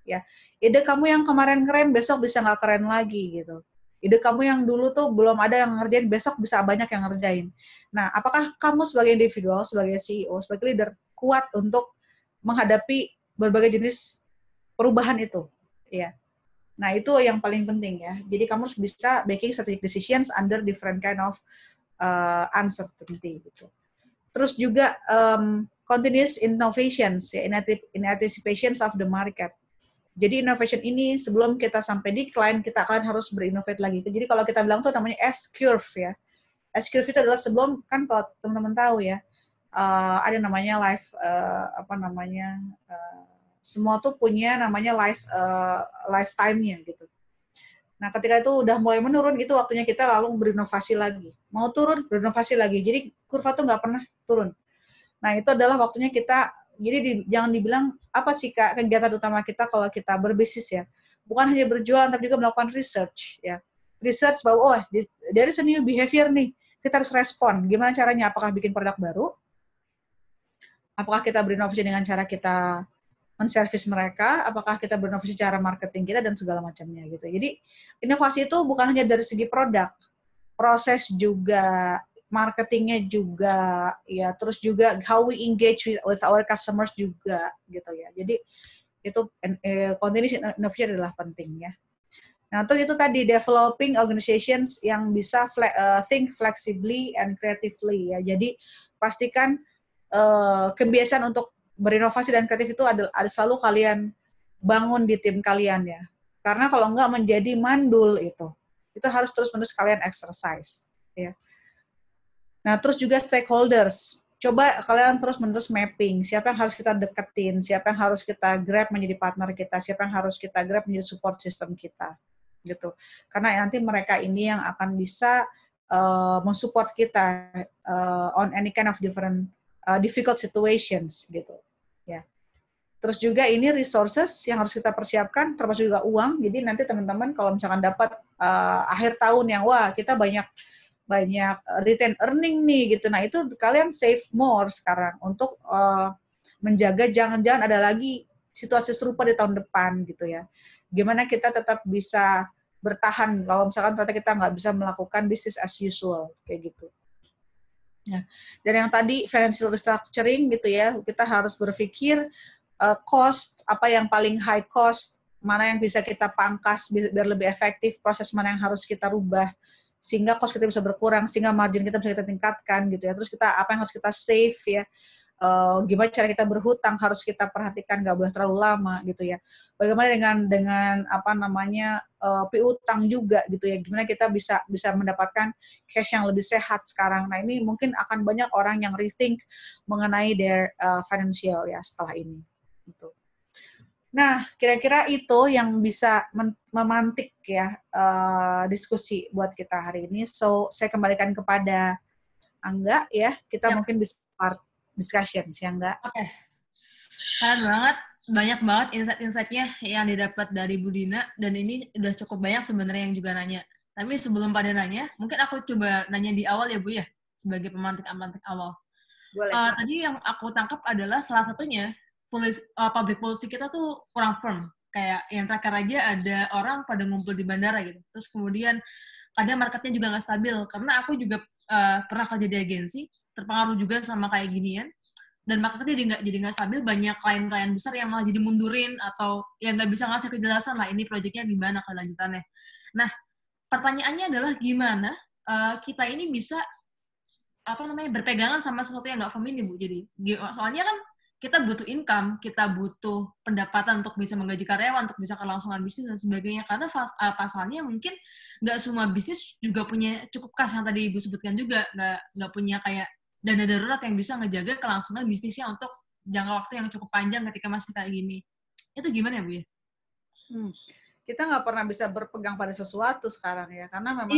ya. Ide kamu yang kemarin keren besok bisa nggak keren lagi gitu. Ide kamu yang dulu tuh belum ada yang ngerjain, besok bisa banyak yang ngerjain. Nah, apakah kamu sebagai individual, sebagai CEO, sebagai leader kuat untuk menghadapi berbagai jenis perubahan itu, ya. Nah, itu yang paling penting ya. Jadi kamu harus bisa making strategic decisions under different kind of uncertainty gitu. Terus juga continuous innovations ya, in anticipations of the market. Jadi innovation ini sebelum kita sampai di client, kita akan harus berinnovate lagi. Jadi kalau kita bilang tuh namanya S-curve ya. S-curve itu adalah sebelum, kan kalau teman-teman tahu ya, ada namanya semua tuh punya namanya lifetime-nya gitu. Nah, ketika itu udah mulai menurun, itu waktunya kita lalu berinovasi lagi. Mau turun, berinovasi lagi. Jadi kurva tuh nggak pernah turun. Nah, itu adalah waktunya kita, jadi jangan dibilang, apa sih Kak kegiatan utama kita kalau kita berbisnis ya. Bukan hanya berjualan, tapi juga melakukan research. Ya. Research bahwa, there is a new behavior nih. Kita harus respon. Gimana caranya? Apakah bikin produk baru? Apakah kita berinovasi dengan cara kita menservis mereka, apakah kita berinovasi cara marketing kita, dan segala macamnya gitu. Jadi inovasi itu bukan hanya dari segi produk, proses juga, marketingnya juga, ya terus juga how we engage with our customers juga gitu ya. Jadi itu continuous innovation adalah penting ya. Nah, terus itu tadi developing organizations yang bisa think flexibly and creatively ya. Jadi pastikan kebiasaan untuk berinovasi dan kreatif itu ada selalu kalian bangun di tim kalian ya. Karena kalau enggak menjadi mandul itu harus terus-menerus kalian exercise ya. Nah, terus juga stakeholders. Coba kalian terus-menerus mapping, siapa yang harus kita deketin, siapa yang harus kita grab menjadi partner kita, siapa yang harus kita grab menjadi support system kita gitu. Karena nanti mereka ini yang akan bisa mensupport kita on any kind of difficult situations gitu ya. Terus juga ini resources yang harus kita persiapkan, termasuk juga uang. Jadi nanti teman-teman kalau misalkan dapat akhir tahun yang wah kita banyak retain earning nih gitu, nah itu kalian save more sekarang untuk menjaga jangan-jangan ada lagi situasi serupa di tahun depan gitu ya. Gimana kita tetap bisa bertahan kalau misalkan ternyata kita nggak bisa melakukan business as usual kayak gitu. Ya. Dan yang tadi financial restructuring gitu ya, kita harus berpikir cost, apa yang paling high cost, mana yang bisa kita pangkas biar lebih efektif, proses mana yang harus kita rubah, sehingga cost kita bisa berkurang, sehingga margin kita bisa kita tingkatkan gitu ya. Terus kita apa yang harus kita save ya, gimana cara kita berhutang harus kita perhatikan, nggak boleh terlalu lama gitu ya. Bagaimana dengan apa namanya piutang juga gitu ya, gimana kita bisa mendapatkan cash yang lebih sehat sekarang. Nah ini mungkin akan banyak orang yang rethink mengenai their financial ya setelah ini gitu. Nah, kira-kira itu yang bisa memantik ya diskusi buat kita hari ini. So, saya kembalikan kepada Angga ya. Kita mungkin bisa start discussion, ya Angga.
Oke. Keren banget. Banyak banget insight-insightnya yang didapat dari Bu Dina. Dan ini udah cukup banyak sebenarnya yang juga nanya. Tapi sebelum pada nanya, mungkin aku coba nanya di awal ya Bu ya, sebagai pemantik-pemantik awal.
Boleh.
Tadi yang aku tangkap adalah salah satunya, public policy kita tuh kurang firm. Kayak yang terakhir aja ada orang pada ngumpul di bandara gitu. Terus kemudian kadang marketnya juga nggak stabil. Karena aku juga pernah kerja di agensi, terpengaruh juga sama kayak ginian. Dan marketnya jadi nggak stabil, banyak klien-klien besar yang malah jadi mundurin atau yang nggak bisa ngasih kejelasan lah ini proyeknya gimana kelanjutannya. Nah, pertanyaannya adalah gimana kita ini bisa berpegangan sama sesuatu yang nggak firm ini, Bu. Jadi soalnya kan kita butuh income, kita butuh pendapatan untuk bisa menggaji karyawan, untuk bisa kelangsungan bisnis dan sebagainya. Karena pasalnya mungkin nggak semua bisnis juga punya cukup kas yang tadi Ibu sebutkan juga, nggak punya kayak dana darurat yang bisa ngejaga kelangsungan bisnisnya untuk jangka waktu yang cukup panjang ketika masih kayak gini. Itu gimana ya, Bu ya?
Kita nggak pernah bisa berpegang pada sesuatu sekarang ya, karena memang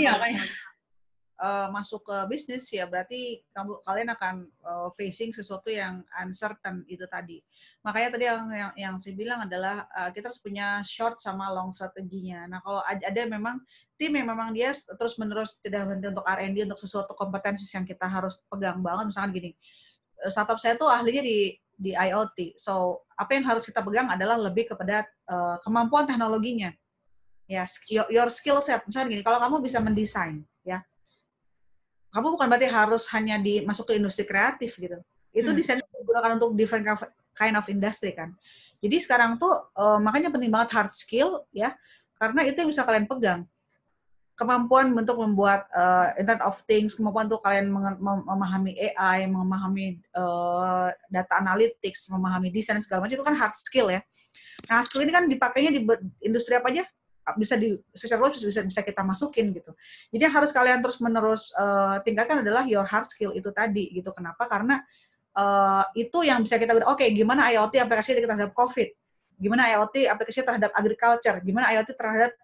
masuk ke bisnis ya berarti kalian akan facing sesuatu yang uncertain itu tadi. Makanya tadi yang saya bilang adalah kita harus punya short sama long strateginya. Nah kalau ada memang tim yang memang dia terus menerus tidak berhenti untuk R&D untuk sesuatu kompetensi yang kita harus pegang banget. Misalkan gini, startup saya tuh ahlinya di IoT. So apa yang harus kita pegang adalah lebih kepada kemampuan teknologinya. Ya, your skill set. Misalnya gini, kalau kamu bisa mendesain, ya kamu bukan berarti harus hanya masuk ke industri kreatif gitu. Itu desain digunakan untuk different kind of industry kan. Jadi sekarang tuh makanya penting banget hard skill ya, karena itu yang bisa kalian pegang. Kemampuan untuk membuat Internet of Things, kemampuan untuk kalian memahami AI, memahami data analytics, memahami desain segala macam itu kan hard skill ya. Nah, skill ini kan dipakainya di industri apa aja? Bisa secara luas bisa kita masukin gitu. Jadi yang harus kalian terus-menerus tingkatkan adalah your hard skill itu tadi gitu. Kenapa? Karena itu yang bisa kita oke, gimana IoT aplikasi terhadap COVID? Gimana IoT aplikasi terhadap agriculture? Gimana IoT terhadap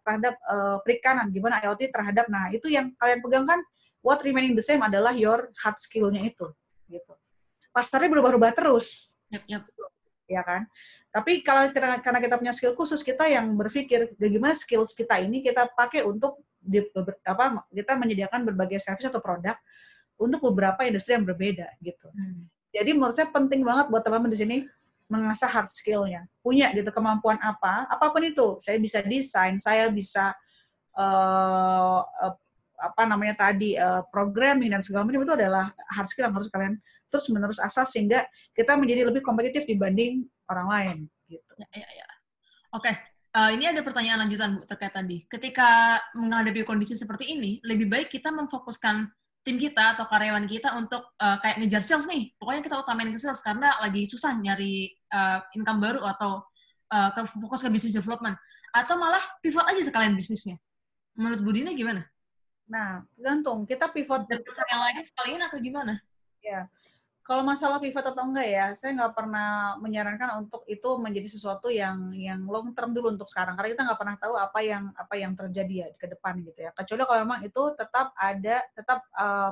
perikanan? Gimana IoT terhadap itu yang kalian pegang kan what remaining the same adalah your hard skill-nya itu gitu. Pasarnya berubah-ubah terus.
Yep.
Ya kan? Tapi karena kita punya skill khusus, kita yang berpikir bagaimana skills kita ini kita pakai untuk kita menyediakan berbagai service atau produk untuk beberapa industri yang berbeda gitu. Jadi menurut saya penting banget buat teman-teman di sini mengasah hard skill-nya. Punya gitu kemampuan apapun itu. Saya bisa desain, saya bisa programming dan segala macam itu adalah hard skill yang harus kalian terus menerus asah sehingga kita menjadi lebih kompetitif dibanding orang lain gitu.
Ya. Oke. Ini ada pertanyaan lanjutan Bu terkait tadi. Ketika menghadapi kondisi seperti ini, lebih baik kita memfokuskan tim kita atau karyawan kita untuk kayak ngejar sales nih. Pokoknya kita utamain ke sales karena lagi susah nyari income baru atau fokus ke business development. Atau malah pivot aja sekalian bisnisnya. Menurut Bu Dina gimana?
Nah, tergantung. Kita pivot
besar yang lain sekalian atau gimana?
Ya, kalau masalah pivot atau enggak ya, saya nggak pernah menyarankan untuk itu menjadi sesuatu yang long term dulu untuk sekarang. Karena kita nggak pernah tahu apa yang terjadi ya ke depan gitu ya. Kecuali kalau memang itu tetap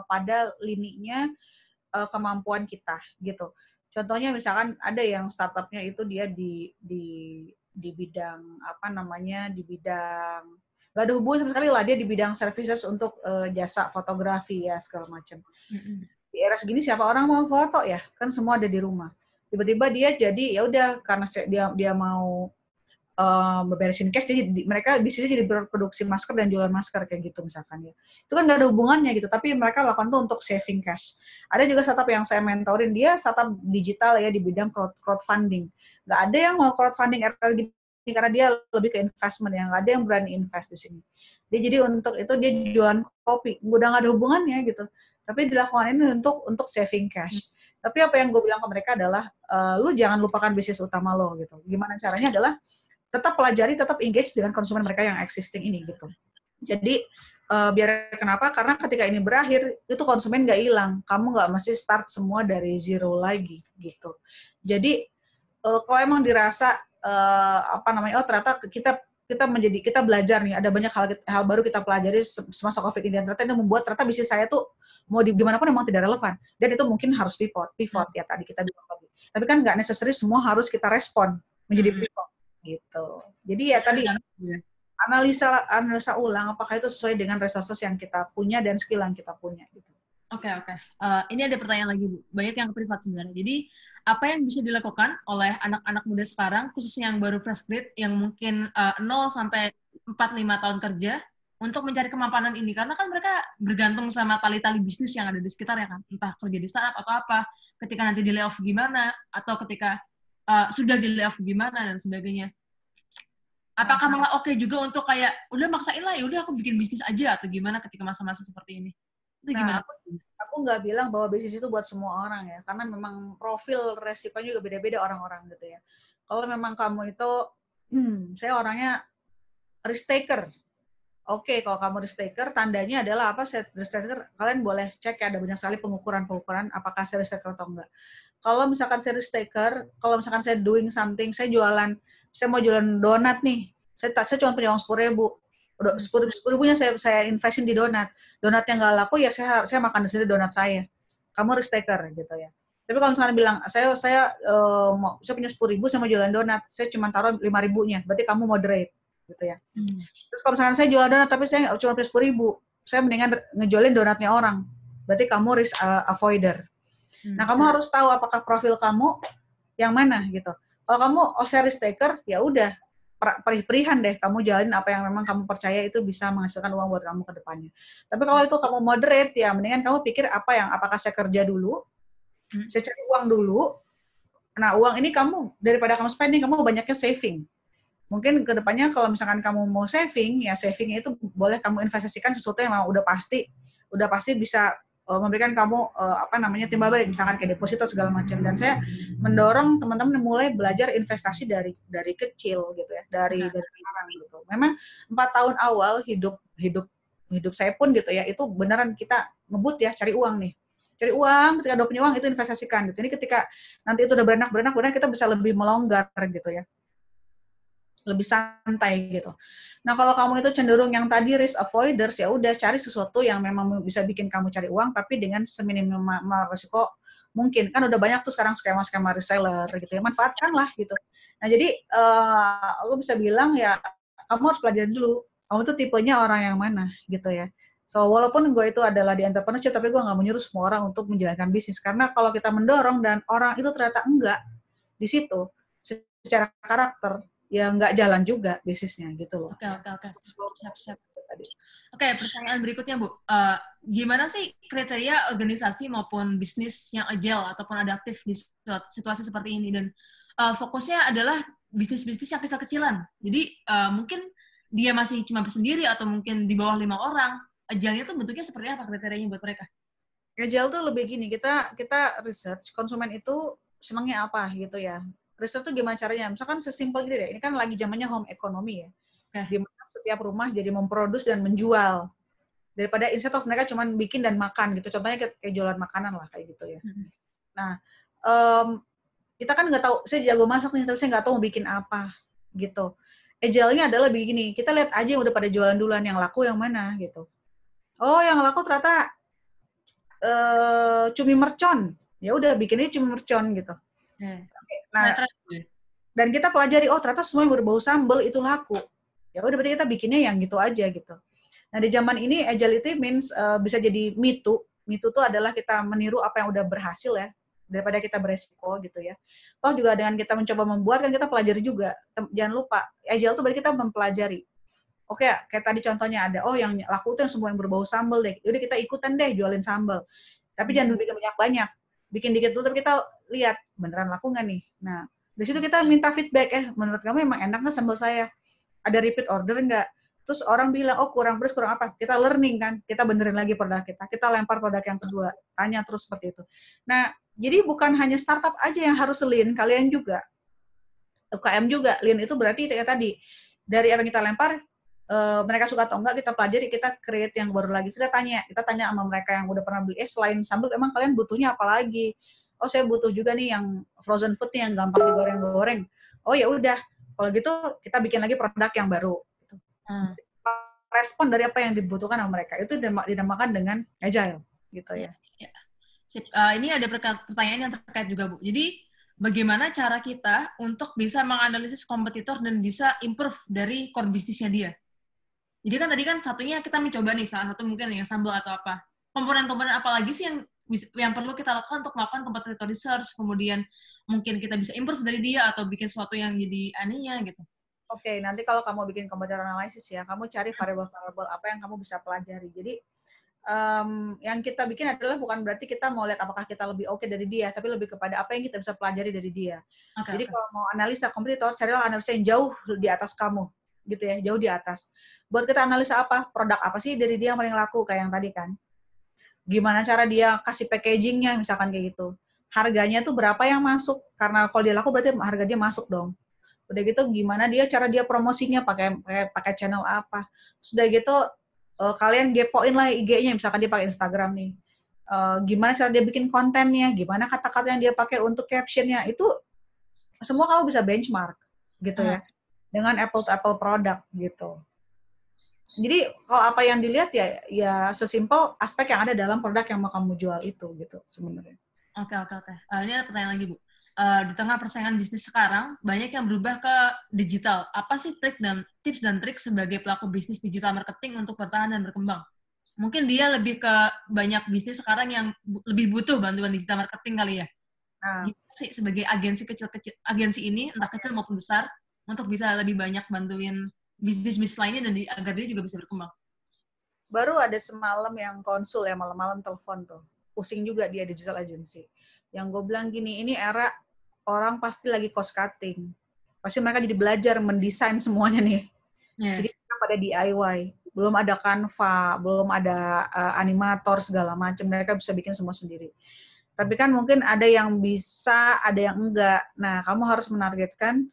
pada lininya kemampuan kita gitu. Contohnya misalkan ada yang startupnya itu dia di bidang di bidang nggak ada hubungan sama sekali lah, dia di bidang services untuk jasa fotografi ya segala macam. Di era segini siapa orang mau foto ya, kan semua ada di rumah. Tiba-tiba dia jadi ya udah karena dia mau beberesin cash, jadi mereka bisnisnya jadi berproduksi masker dan jualan masker kayak gitu misalkan ya. Itu kan nggak ada hubungannya gitu, tapi mereka lakukan itu untuk saving cash. Ada juga startup yang saya mentorin, dia startup digital ya di bidang crowdfunding. Nggak ada yang mau crowdfunding era karena dia lebih ke investment, yang nggak ada yang berani invest di sini. Dia jadi untuk itu dia jualan kopi, udah nggak ada hubungannya gitu. Tapi dilakukan ini untuk saving cash. Tapi apa yang gue bilang ke mereka adalah, lu jangan lupakan bisnis utama lo gitu. Gimana caranya adalah tetap pelajari, tetap engage dengan konsumen mereka yang existing ini gitu. Jadi biar kenapa? Karena ketika ini berakhir, itu konsumen nggak hilang. Kamu nggak mesti start semua dari zero lagi gitu. Jadi kalau emang dirasa oh ternyata kita belajar nih, ada banyak hal baru kita pelajari semasa COVID ini, dan ternyata ini membuat ternyata bisnis saya tuh mau gimana pun emang tidak relevan, dan itu mungkin harus pivot ya tadi kita bilang tadi. Tapi kan nggak necessary semua harus kita respon menjadi pivot gitu. Jadi ya tadi analisa ulang apakah itu sesuai dengan resources yang kita punya dan skill yang kita punya gitu.
Oke. Ini ada pertanyaan lagi, Bu. Banyak yang privat sebenarnya. Jadi, apa yang bisa dilakukan oleh anak-anak muda sekarang, khususnya yang baru fresh grade, yang mungkin 0 sampai 4-5 tahun kerja, untuk mencari kemampanan ini? Karena kan mereka bergantung sama tali-tali bisnis yang ada di sekitar, ya kan? Entah kerja di startup atau apa, ketika nanti di layoff gimana, atau ketika sudah di layoff gimana, dan sebagainya. Apakah malah oke juga untuk kayak, udah maksain lah, ya udah aku bikin bisnis aja, atau gimana ketika masa-masa seperti ini? Itu gimana?
Aku nggak bilang bahwa bisnis itu buat semua orang ya, karena memang profil resikonya juga beda-beda orang-orang gitu ya. Kalau memang kamu itu, saya orangnya risk taker. Oke, kalau kamu risk taker, tandanya adalah apa? Risk taker, kalian boleh cek ya, ada banyak sekali pengukuran apakah saya risk taker atau enggak. Kalau misalkan saya risk taker, kalau misalkan saya doing something, saya mau jualan donat nih, saya cuma punya uang 10.000. 10.000-nya saya investin di donat. Donat yang nggak laku ya saya makan di sini donat saya. Kamu risk taker gitu ya. Tapi kalau misalkan bilang saya punya 10.000, saya mau jualan donat, saya cuma taruh 5.000-nya, berarti kamu moderate gitu ya. Terus kalau misalkan saya jual donat tapi saya cuma punya 10.000, saya mendingan ngejualin donatnya orang, berarti kamu risk avoider. Nah, kamu harus tahu apakah profil kamu yang mana gitu. Kalau kamu saya risk taker, ya udah perih-perihan deh, kamu jalanin apa yang memang kamu percaya itu bisa menghasilkan uang buat kamu ke depannya. Tapi kalau itu kamu moderate, ya mendingan kamu pikir apakah saya kerja dulu, saya cari uang dulu. Nah, uang ini daripada kamu spending, kamu banyaknya saving. Mungkin ke depannya kalau misalkan kamu mau saving, ya savingnya itu boleh kamu investasikan sesuatu yang udah pasti bisa memberikan kamu timbal balik, misalkan kayak deposito segala macam. Dan saya mendorong teman-teman mulai belajar investasi dari kecil gitu ya, dari sekarang gitu. Memang 4 tahun awal hidup saya pun gitu ya, itu beneran kita ngebut ya, cari uang, ketika udah punya uang itu investasikan gitu. Ini ketika nanti itu udah beranak kita bisa lebih melonggar gitu ya, lebih santai gitu. Nah, kalau kamu itu cenderung yang tadi risk avoiders, ya udah cari sesuatu yang memang bisa bikin kamu cari uang tapi dengan seminimal risiko mungkin. Kan udah banyak tuh sekarang skema-skema reseller gitu ya, manfaatkanlah gitu. Nah, jadi aku bisa bilang ya kamu harus pelajari dulu kamu tuh tipenya orang yang mana gitu ya. So, walaupun gue itu adalah di entrepreneurship, tapi gue nggak menyuruh semua orang untuk menjalankan bisnis. Karena kalau kita mendorong dan orang itu ternyata enggak di situ, secara karakter, ya nggak jalan juga bisnisnya gitu loh.
Oke. Siap. Oke, pertanyaan berikutnya, Bu. Gimana sih kriteria organisasi maupun bisnis yang agile ataupun adaptif di situasi seperti ini? Dan fokusnya adalah bisnis-bisnis yang kecil-kecilan. Jadi mungkin dia masih cuma sendiri atau mungkin di bawah 5 orang. Agile-nya tuh bentuknya seperti apa kriterianya buat mereka?
Agile tuh lebih gini, kita research konsumen itu senangnya apa gitu ya. Research tuh gimana caranya? Misalkan sesimpel gitu deh, ini kan lagi zamannya home economy ya. Di mana setiap rumah jadi memproduksi dan menjual. Daripada instead of mereka cuma bikin dan makan gitu. Contohnya kayak jualan makanan lah kayak gitu ya. Nah, kita kan nggak tahu, saya jago masak nih, tapi saya nggak tahu mau bikin apa gitu. Agile-nya adalah begini, kita lihat aja yang udah pada jualan duluan, yang laku yang mana gitu. Oh, yang laku ternyata cumi mercon. Ya udah bikinnya cumi mercon gitu. Nah, dan kita pelajari, oh ternyata semua yang berbau sambal itu laku. Ya udah berarti kita bikinnya yang gitu aja gitu. Nah, di zaman ini agility means bisa jadi me too. Me too itu adalah kita meniru apa yang udah berhasil ya, daripada kita beresiko gitu ya. Toh juga dengan kita mencoba membuat kan kita pelajari juga. Jangan lupa, agile itu berarti kita mempelajari. Oke, kayak tadi contohnya ada, oh yang laku itu yang semua yang berbau sambal deh. Udah kita ikutan deh jualin sambal. Tapi jangan bikin banyak-banyak. Bikin dikit dulu, tapi kita lihat beneran laku nggak nih. Nah, Di situ kita minta feedback, menurut kamu emang enak nggak sambal saya? Ada repeat order nggak? Terus orang bilang, oh kurang pedas, kurang apa? Kita learning kan, kita benerin lagi produk kita lempar produk yang kedua, tanya terus seperti itu. Nah, jadi bukan hanya startup aja yang harus lean, kalian juga. UKM juga, lean itu berarti kayak tadi, dari apa yang kita lempar, mereka suka atau enggak, kita pelajari, kita create yang baru lagi. Kita tanya sama mereka yang udah pernah beli, selain sambal, emang kalian butuhnya apa lagi? Oh, saya butuh juga nih yang frozen food nih, yang gampang digoreng-goreng. Oh, ya udah, kalau gitu kita bikin lagi produk yang baru. Respon dari apa yang dibutuhkan sama mereka, itu dinamakan dengan agile, gitu ya.
Sip. Ini ada pertanyaan yang terkait juga, Bu. Jadi, bagaimana cara kita untuk bisa menganalisis kompetitor dan bisa improve dari core bisnisnya dia? Jadi kan tadi kan satunya kita mencoba nih, salah satu mungkin yang sambal atau apa. Komponen-komponen apa lagi sih yang perlu kita lakukan untuk melakukan competitor research, kemudian mungkin kita bisa improve dari dia atau bikin sesuatu yang jadi anehnya gitu.
Oke, nanti kalau kamu bikin competitor analysis ya, kamu cari variable-variable apa yang kamu bisa pelajari. Jadi, yang kita bikin adalah bukan berarti kita mau lihat apakah kita lebih oke dari dia, tapi lebih kepada apa yang kita bisa pelajari dari dia. Jadi kalau mau analisa kompetitor, carilah analisa yang jauh di atas kamu, gitu ya, jauh di atas. Buat kita analisa apa? Produk apa sih dari dia yang paling laku, kayak yang tadi kan. Gimana cara dia kasih packagingnya, misalkan kayak gitu. Harganya tuh berapa yang masuk, karena kalau dia laku berarti harga dia masuk dong. Udah gitu gimana cara dia promosinya, pakai channel apa. Sudah gitu kalian gepoin lah IG-nya, misalkan dia pakai Instagram nih. Gimana cara dia bikin kontennya, gimana kata-kata yang dia pakai untuk captionnya, itu semua kamu bisa benchmark gitu ya. Dengan apple to apple product gitu. Jadi kalau apa yang dilihat ya sesimpel aspek yang ada dalam produk yang mau kamu jual itu gitu sebenarnya.
Oke. Ini ada pertanyaan lagi, Bu. Di tengah persaingan bisnis sekarang, banyak yang berubah ke digital. Apa sih tips dan trik sebagai pelaku bisnis digital marketing untuk bertahan dan berkembang? Mungkin dia lebih ke banyak bisnis sekarang yang lebih butuh bantuan digital marketing kali ya. Gimana sih sebagai agensi ini, entah kecil maupun besar, untuk bisa lebih banyak bantuin bisnis-bisnis lainnya dan agar dia juga bisa berkembang?
Baru ada semalam yang konsul ya, malam-malam telepon tuh. Pusing juga dia digital agency. Yang gue bilang gini, ini era orang pasti lagi cost cutting. Pasti mereka jadi belajar mendesain semuanya nih. Jadi mereka pada DIY. Belum ada Canva, belum ada animator segala macam. Mereka bisa bikin semua sendiri. Tapi kan mungkin ada yang bisa, ada yang enggak. Nah, kamu harus menargetkan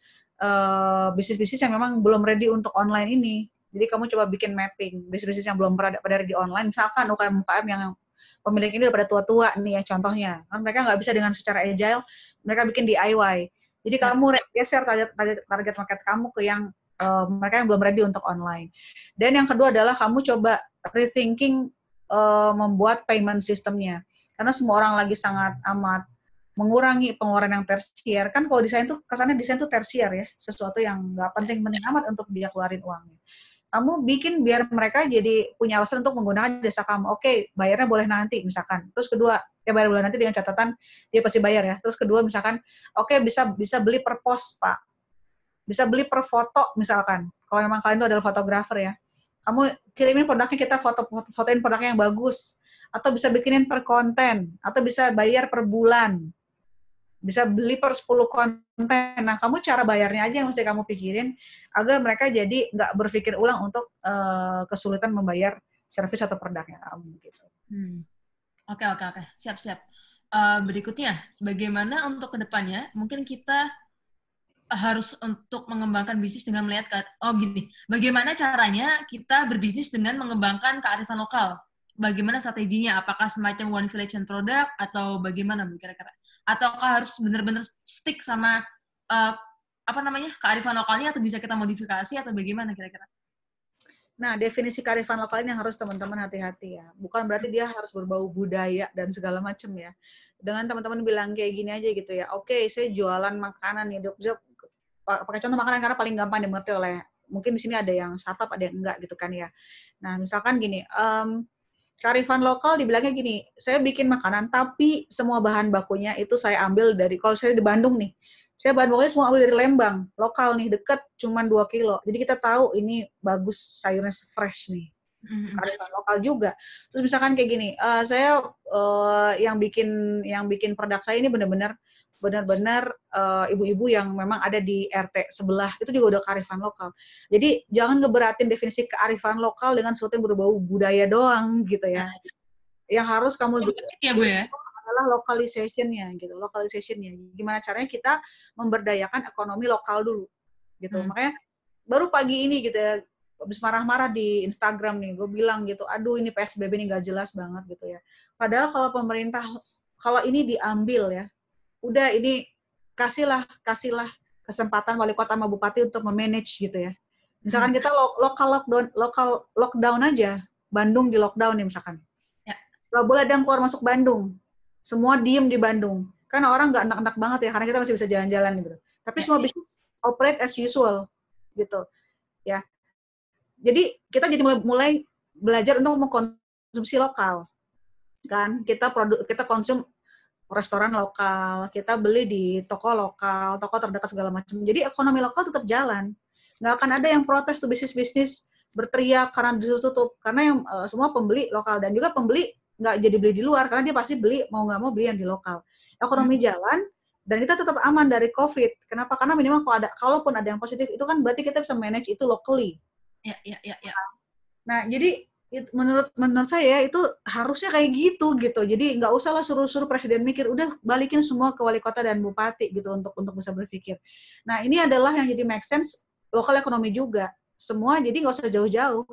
bisnis-bisnis yang memang belum ready untuk online ini. Jadi kamu coba bikin mapping bisnis-bisnis yang belum pada di online. Misalkan UKM-UKM yang pemilik ini udah pada tua-tua nih ya contohnya. Kan mereka nggak bisa dengan secara agile, mereka bikin DIY. Jadi kamu geser target market kamu ke yang mereka yang belum ready untuk online. Dan yang kedua adalah kamu coba rethinking membuat payment systemnya. Karena semua orang lagi sangat amat mengurangi pengeluaran yang tersier. Kan kalau desain tuh, kesannya desain tuh tersier ya, sesuatu yang nggak penting-penting amat untuk dia keluarin uangnya. Kamu bikin biar mereka jadi punya alasan untuk menggunakan jasa kamu. Oke, bayarnya boleh nanti misalkan. Terus kedua, bayar boleh nanti dengan catatan dia pasti bayar ya. Terus kedua misalkan, oke bisa beli per post, Pak. Bisa beli per foto misalkan. Kalau memang kalian itu adalah fotografer ya. Kamu kirimin produknya, kita fotoin produknya yang bagus. Atau bisa bikinin per konten. Atau bisa bayar per bulan. Bisa beli per 10 konten. Nah, kamu cara bayarnya aja yang mesti kamu pikirin agar mereka jadi nggak berpikir ulang untuk kesulitan membayar servis atau produknya kamu gitu.
Oke. Siap. Berikutnya, bagaimana untuk kedepannya mungkin kita harus untuk mengembangkan bisnis dengan melihat bagaimana caranya kita berbisnis dengan mengembangkan kearifan lokal? Bagaimana strateginya? Apakah semacam one village one product atau bagaimana Bu kira-kira? Ataukah harus benar-benar stick sama kearifan lokalnya atau bisa kita modifikasi atau bagaimana kira-kira?
Nah, definisi kearifan lokal ini yang harus teman-teman hati-hati ya. Bukan berarti dia harus berbau budaya dan segala macam ya. Dengan teman-teman bilang kayak gini aja gitu ya. Oke, saya jualan makanan nih, pakai contoh makanan karena paling gampang dimengerti oleh, mungkin di sini ada yang startup, ada yang enggak gitu kan ya. Nah, misalkan gini, kearifan lokal dibilangnya gini, saya bikin makanan tapi semua bahan bakunya itu saya ambil dari, kalau saya di Bandung nih, saya bahan bakunya semua ambil dari Lembang, lokal nih, deket, cuma 2 kilo. Jadi kita tahu ini bagus, sayurnya fresh nih. Kearifan lokal juga. Terus misalkan kayak gini, saya yang bikin produk saya ini benar-benar benar-benar ibu-ibu yang memang ada di RT sebelah, itu juga udah kearifan lokal. Jadi jangan ngeberatin definisi kearifan lokal dengan sesuatu yang berbau budaya doang gitu ya. Yang harus kamu
ya Bu ya.
adalah localization-nya gitu, localization-nya. Gimana caranya kita memberdayakan ekonomi lokal dulu gitu. Makanya baru pagi ini gitu ya, habis marah-marah di Instagram nih, gue bilang gitu, aduh ini PSBB ini gak jelas banget gitu ya. Padahal kalau pemerintah, kalau ini diambil ya, udah ini kasihlah kesempatan wali kota sama bupati untuk memanage gitu ya. Misalkan kita lokal lockdown aja, Bandung di lockdown nih misalkan. Gak boleh ada yang keluar masuk Bandung. Semua diem di Bandung. Karena orang gak enak-enak banget ya, karena kita masih bisa jalan-jalan gitu. Tapi semua bisnis operate as usual gitu ya. Jadi kita jadi mulai belajar untuk mengkonsumsi lokal kan. Kita konsum restoran lokal, kita beli di toko lokal, toko terdekat segala macam. Jadi ekonomi lokal tetap jalan. Nggak akan ada yang protes tuh bisnis-bisnis berteriak karena ditutup, karena yang semua pembeli lokal, dan juga pembeli nggak jadi beli di luar karena dia pasti beli mau nggak mau beli yang di lokal. Ekonomi jalan dan kita tetap aman dari COVID. Kenapa? Karena minimal kalaupun ada yang positif itu kan berarti kita bisa manage itu locally.
Ya.
Nah, jadi menurut saya itu harusnya kayak gitu. Jadi nggak usah lah suruh presiden mikir, udah balikin semua ke wali kota dan bupati gitu untuk bisa berpikir. Nah, ini adalah yang jadi make sense lokal ekonomi juga. Semua jadi nggak usah jauh-jauh.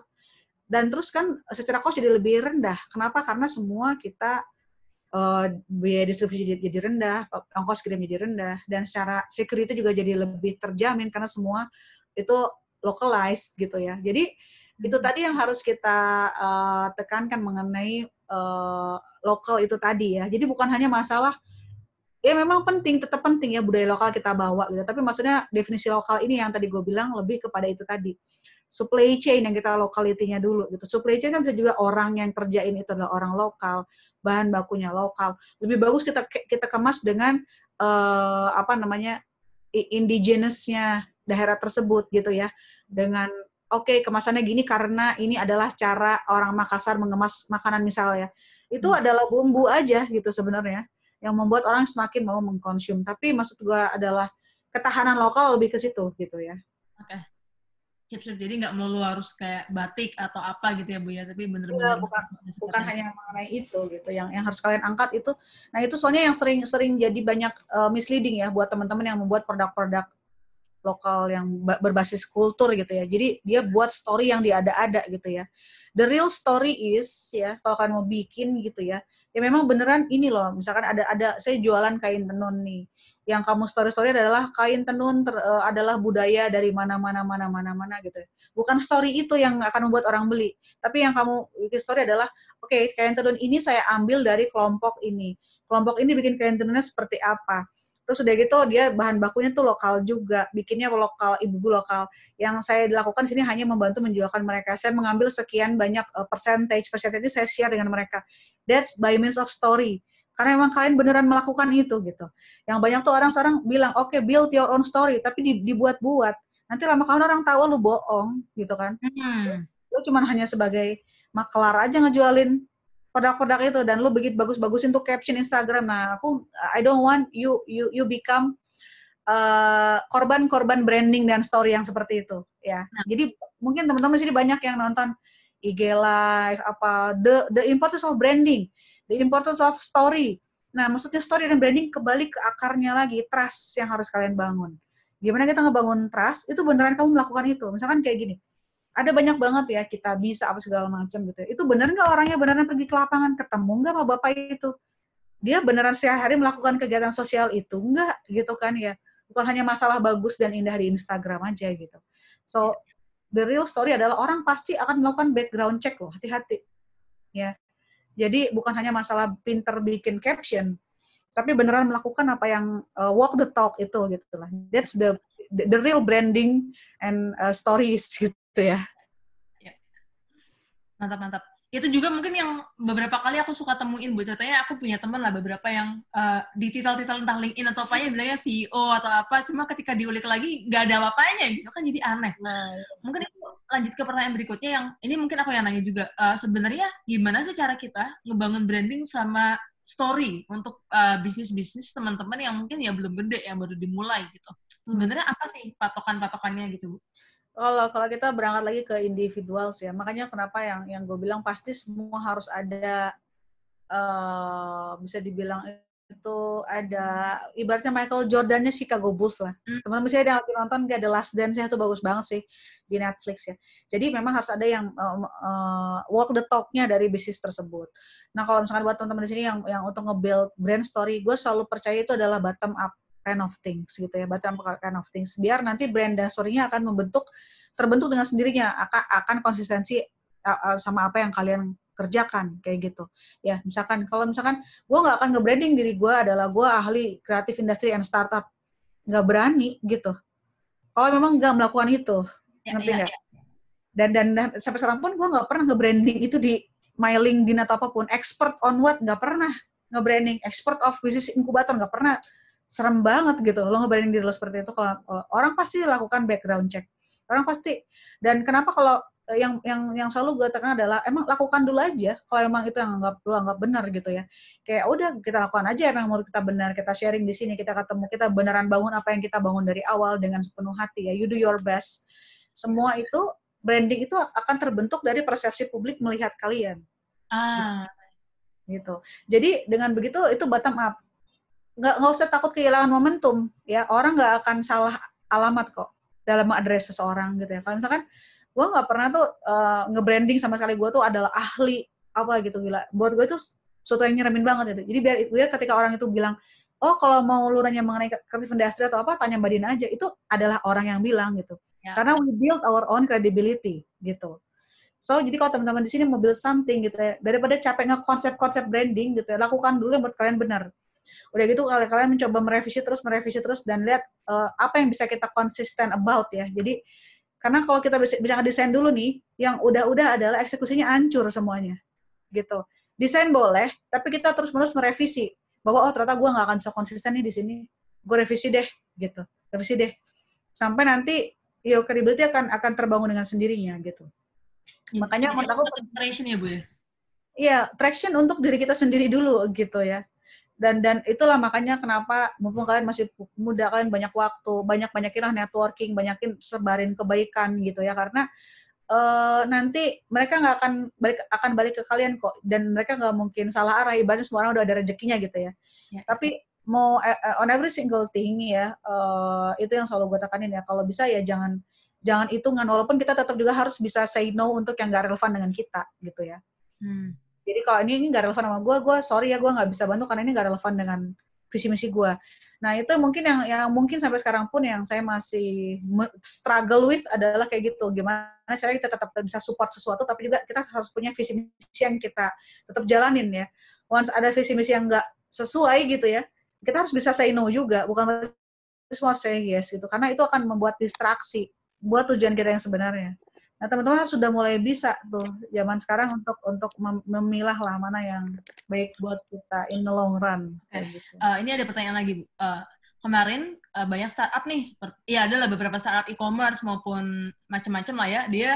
Dan terus kan secara cost jadi lebih rendah. Kenapa? Karena semua kita biaya distribusi jadi rendah, ongkos kirim jadi rendah, dan secara security juga jadi lebih terjamin karena semua itu localized gitu ya. Jadi itu tadi yang harus kita tekankan mengenai lokal itu tadi ya. Jadi bukan hanya masalah, ya memang penting, tetap penting ya budaya lokal kita bawa gitu. Tapi maksudnya definisi lokal ini yang tadi gue bilang lebih kepada itu tadi. Supply chain yang kita lokalitinya dulu gitu. Supply chain kan bisa juga orang yang kerjain itu adalah orang lokal, bahan bakunya lokal. Lebih bagus kita kemas dengan indigenous-nya daerah tersebut gitu ya. Dengan kemasannya gini karena ini adalah cara orang Makassar mengemas makanan misalnya. Itu adalah bumbu aja gitu sebenarnya yang membuat orang semakin mau mengkonsum. Tapi maksud gue adalah ketahanan lokal lebih ke situ gitu ya.
Oke. Sip. Jadi nggak melulu harus kayak batik atau apa gitu ya Bu ya, tapi bener-bener
bukan hanya mengenai itu gitu. Yang harus kalian angkat itu. Nah itu soalnya yang sering jadi banyak misleading ya buat teman-teman yang membuat produk-produk lokal yang berbasis kultur gitu ya. Jadi dia buat story yang diada-ada gitu ya. The real story is ya, kalau kalian mau bikin gitu ya, ya memang beneran ini loh. Misalkan ada saya jualan kain tenun nih. Yang kamu story adalah kain tenun adalah budaya dari mana-mana gitu. Bukan story itu yang akan membuat orang beli. Tapi yang kamu bikin story adalah, kain tenun ini saya ambil dari kelompok ini. Kelompok ini bikin kain tenunnya seperti apa. Terus udah gitu dia bahan bakunya tuh lokal juga, bikinnya lokal, ibu-ibu lokal. Yang saya lakukan di sini hanya membantu menjualkan mereka. Saya mengambil sekian banyak percentage itu saya share dengan mereka. That's by means of story. Karena memang kalian beneran melakukan itu gitu. Yang banyak tuh orang sekarang bilang, build your own story, tapi dibuat-buat. Nanti lama-lama orang tahu lu bohong gitu kan. Lu cuma hanya sebagai maklar aja ngejualin produk-produk itu, dan lu begitu bagus-bagusin tuh caption Instagram. Nah, I don't want you become korban branding dan story yang seperti itu ya. Jadi mungkin teman-teman sini banyak yang nonton IG live the importance of branding, the importance of story. Nah, maksudnya story dan branding kembali ke akarnya lagi, trust yang harus kalian bangun. Gimana kita ngebangun trust? Itu beneran kamu melakukan itu. Misalkan kayak gini, ada banyak banget ya kita bisa apa segala macam gitu. Itu bener nggak orangnya beneran pergi ke lapangan, ketemu nggak sama bapak itu? Dia beneran sehari-hari melakukan kegiatan sosial itu nggak gitu kan ya? Bukan hanya masalah bagus dan indah di Instagram aja gitu. So the real story adalah orang pasti akan melakukan background check loh, hati-hati ya. Jadi bukan hanya masalah pinter bikin caption, tapi beneran melakukan apa yang walk the talk itu gitu lah. That's the real branding and stories gitu ya.
Mantap. Itu juga mungkin yang beberapa kali aku suka temuin, Bu. Contohnya aku punya teman lah beberapa yang di titel-titel entah LinkedIn atau apanya bilangnya CEO atau apa, cuma ketika diulik lagi nggak ada apa-apanya gitu kan, jadi aneh. Nah, mungkin itu lanjut ke pertanyaan berikutnya yang ini mungkin aku yang nanya juga. Sebenarnya gimana sih cara kita ngebangun branding sama story untuk bisnis-bisnis teman-teman yang mungkin ya belum gede, yang baru dimulai gitu. Sebenarnya apa sih patokan-patokannya gitu, Bu?
Kalau kita berangkat lagi ke individual sih ya, makanya kenapa yang gue bilang pasti semua harus ada, bisa dibilang itu ada ibaratnya Michael Jordan-nya Chicago Bulls lah. Teman-teman sih ada yang lagi nonton nggak, The Last Dance-nya itu bagus banget sih di Netflix ya. Jadi memang harus ada yang walk the talk-nya dari bisnis tersebut. Nah kalau misalkan buat teman-teman di sini yang untuk nge-build brand story, gue selalu percaya itu adalah bottom up kind of things gitu ya, bottom up kind of things. Biar nanti brand dan story-nya akan terbentuk dengan sendirinya, akan konsistensi sama apa yang kalian kerjakan kayak gitu ya. Misalkan kalau misalkan gue nggak akan nge-branding diri gue adalah gue ahli kreatif industri and startup, nggak berani gitu kalau memang nggak melakukan itu, ngerti nggak? Dan sampai sekarang pun gue nggak pernah nge-branding itu di my LinkedIn atau apapun. Expert on what, nggak pernah nge-branding. Expert of business incubator, nggak pernah. Serem banget gitu lo nge-branding diri lo seperti itu. Kalau orang pasti lakukan background check, orang pasti. Dan kenapa kalau yang selalu gue tekan adalah emang lakukan dulu aja kalau emang itu yang lo anggap benar gitu ya. Kayak udah kita lakukan aja apa yang menurut kita benar, kita sharing di sini, kita ketemu, kita beneran bangun apa yang kita bangun dari awal dengan sepenuh hati ya. You do your best. Semua itu branding itu akan terbentuk dari persepsi publik melihat kalian. Gitu. Jadi dengan begitu itu bottom up. Nggak usah takut kehilangan momentum ya. Orang nggak akan salah alamat kok dalam address seseorang gitu ya. Kalau misalkan gue nggak pernah tuh nge-branding sama sekali, gue tuh adalah ahli apa gitu, gila. Buat gue itu sesuatu yang nyeremin banget gitu. Jadi biar ketika orang itu bilang, oh kalau mau lu nanya mengenai kreatif industri atau apa, tanya Mbak Dina aja. Itu adalah orang yang bilang gitu. Ya. Karena we build our own credibility gitu. So, jadi kalau teman-teman di sini mau build something gitu ya, daripada capek nge-konsep branding gitu ya, lakukan dulu yang buat kalian benar. Udah gitu kalian mencoba merevisi terus dan lihat apa yang bisa kita konsisten about ya. Jadi karena kalau kita bisa desain dulu nih, yang udah adalah eksekusinya hancur semuanya gitu. Desain boleh, tapi kita terus-menerus merevisi bahwa oh ternyata gue nggak akan bisa konsisten nih di sini, gue revisi deh gitu, revisi deh sampai nanti ya credibility akan terbangun dengan sendirinya gitu. Makanya menurut aku
traction ya Bu ya.
Iya, traction untuk diri kita sendiri dulu gitu ya. Dan itulah makanya kenapa mumpung kalian masih muda, kalian banyak waktu, banyakinlah networking, banyakin sebarin kebaikan gitu ya, karena nanti mereka nggak akan balik ke kalian kok, dan mereka nggak mungkin salah arah, ibaratnya semua orang udah ada rezekinya gitu ya. Tapi mau on every single thing ya, itu yang selalu gue tekanin ya, kalau bisa ya jangan hitungan, walaupun kita tetap juga harus bisa say no untuk yang nggak relevan dengan kita gitu ya. Jadi kalau ini nggak relevan sama gue sorry ya, gue nggak bisa bantu karena ini nggak relevan dengan visi misi gue. Nah itu mungkin yang mungkin sampai sekarang pun yang saya masih struggle with adalah kayak gitu. Gimana caranya kita tetap bisa support sesuatu, tapi juga kita harus punya visi misi yang kita tetap jalanin ya. Once ada visi misi yang nggak sesuai gitu ya, kita harus bisa say no juga. Bukan semua say yes gitu, karena itu akan membuat distraksi buat tujuan kita yang sebenarnya. Nah, teman-teman sudah mulai bisa tuh zaman sekarang untuk memilah lah mana yang baik buat kita in the long run.
Gitu. Ini ada pertanyaan lagi, Bu. Kemarin banyak startup nih, ya adalah beberapa startup e-commerce maupun macam-macam lah ya, dia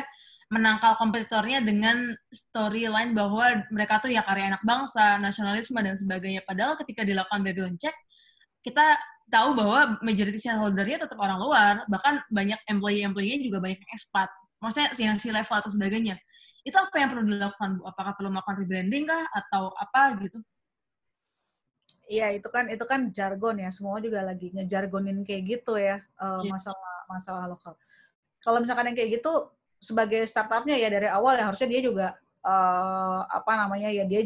menangkal kompetitornya dengan storyline bahwa mereka tuh ya karya anak bangsa, nasionalisme dan sebagainya. Padahal ketika dilakukan background check, kita tahu bahwa majority shareholder-nya tetap orang luar, bahkan banyak employee-nya juga banyak yang expat. Maksudnya yang C-level atau sebagainya. Itu apa yang perlu dilakukan, Bu? Apakah perlu melakukan rebranding kah? Atau apa gitu?
Iya, itu kan jargon ya. Semua juga lagi ngejargonin kayak gitu ya, masalah lokal. Kalau misalkan yang kayak gitu, sebagai startupnya ya dari awal ya harusnya dia juga dia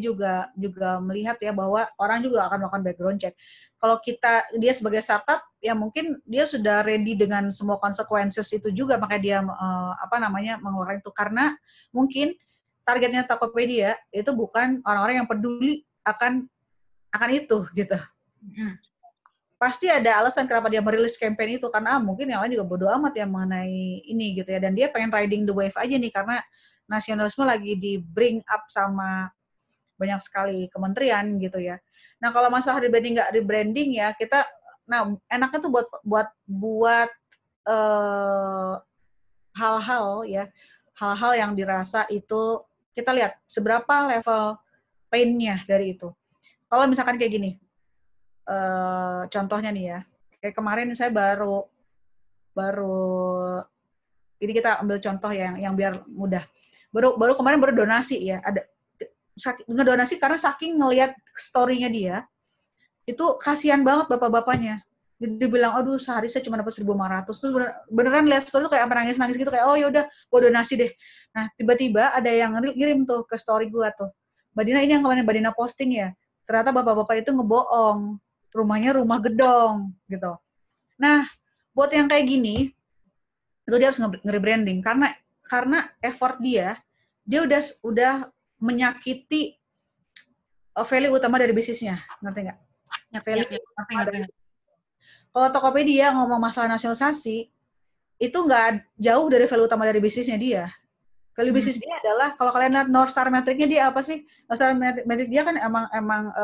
juga melihat ya bahwa orang juga akan melakukan background check. Kalau dia sebagai startup ya mungkin dia sudah ready dengan semua consequences itu juga, makanya dia mengeluarkan itu, karena mungkin targetnya Tokopedia itu bukan orang-orang yang peduli akan itu gitu. Pasti ada alasan kenapa dia merilis campaign itu, karena mungkin yang lain juga bodo amat ya mengenai ini gitu ya, dan dia pengen riding the wave aja nih karena nasionalisme lagi di bring up sama banyak sekali kementerian gitu ya. Nah kalau masalah rebranding nggak rebranding ya kita, enaknya tuh buat hal-hal yang dirasa itu kita lihat seberapa level pain-nya dari itu. kalau misalkan kayak gini, contohnya nih ya, kayak kemarin saya baru ini kita ambil contoh yang biar mudah. Baru kemarin baru donasi ya, ada ngedonasi karena saking ngelihat story-nya dia, itu kasihan banget bapak-bapaknya. Jadi dia bilang, aduh sehari saya cuma dapat 1.500. Terus beneran lihat story tuh kayak nangis-nangis gitu, kayak oh yaudah gue donasi deh. Nah tiba-tiba ada yang ngirim tuh ke story gue tuh, Mbak Dina ini yang kemarin Mbak Dina posting ya, ternyata bapak-bapak itu ngebohong, rumahnya rumah gedong gitu. Nah buat yang kayak gini, itu dia harus nge-rebranding karena effort dia udah menyakiti value utama dari bisnisnya, ngerti nggak? Value utama dari, kalau Tokopedia ngomong masalah nasionalisasi, itu nggak jauh dari value utama dari bisnisnya dia. Value bisnis dia adalah, kalau kalian lihat North Star metriknya dia apa sih? North Star metrik dia kan emang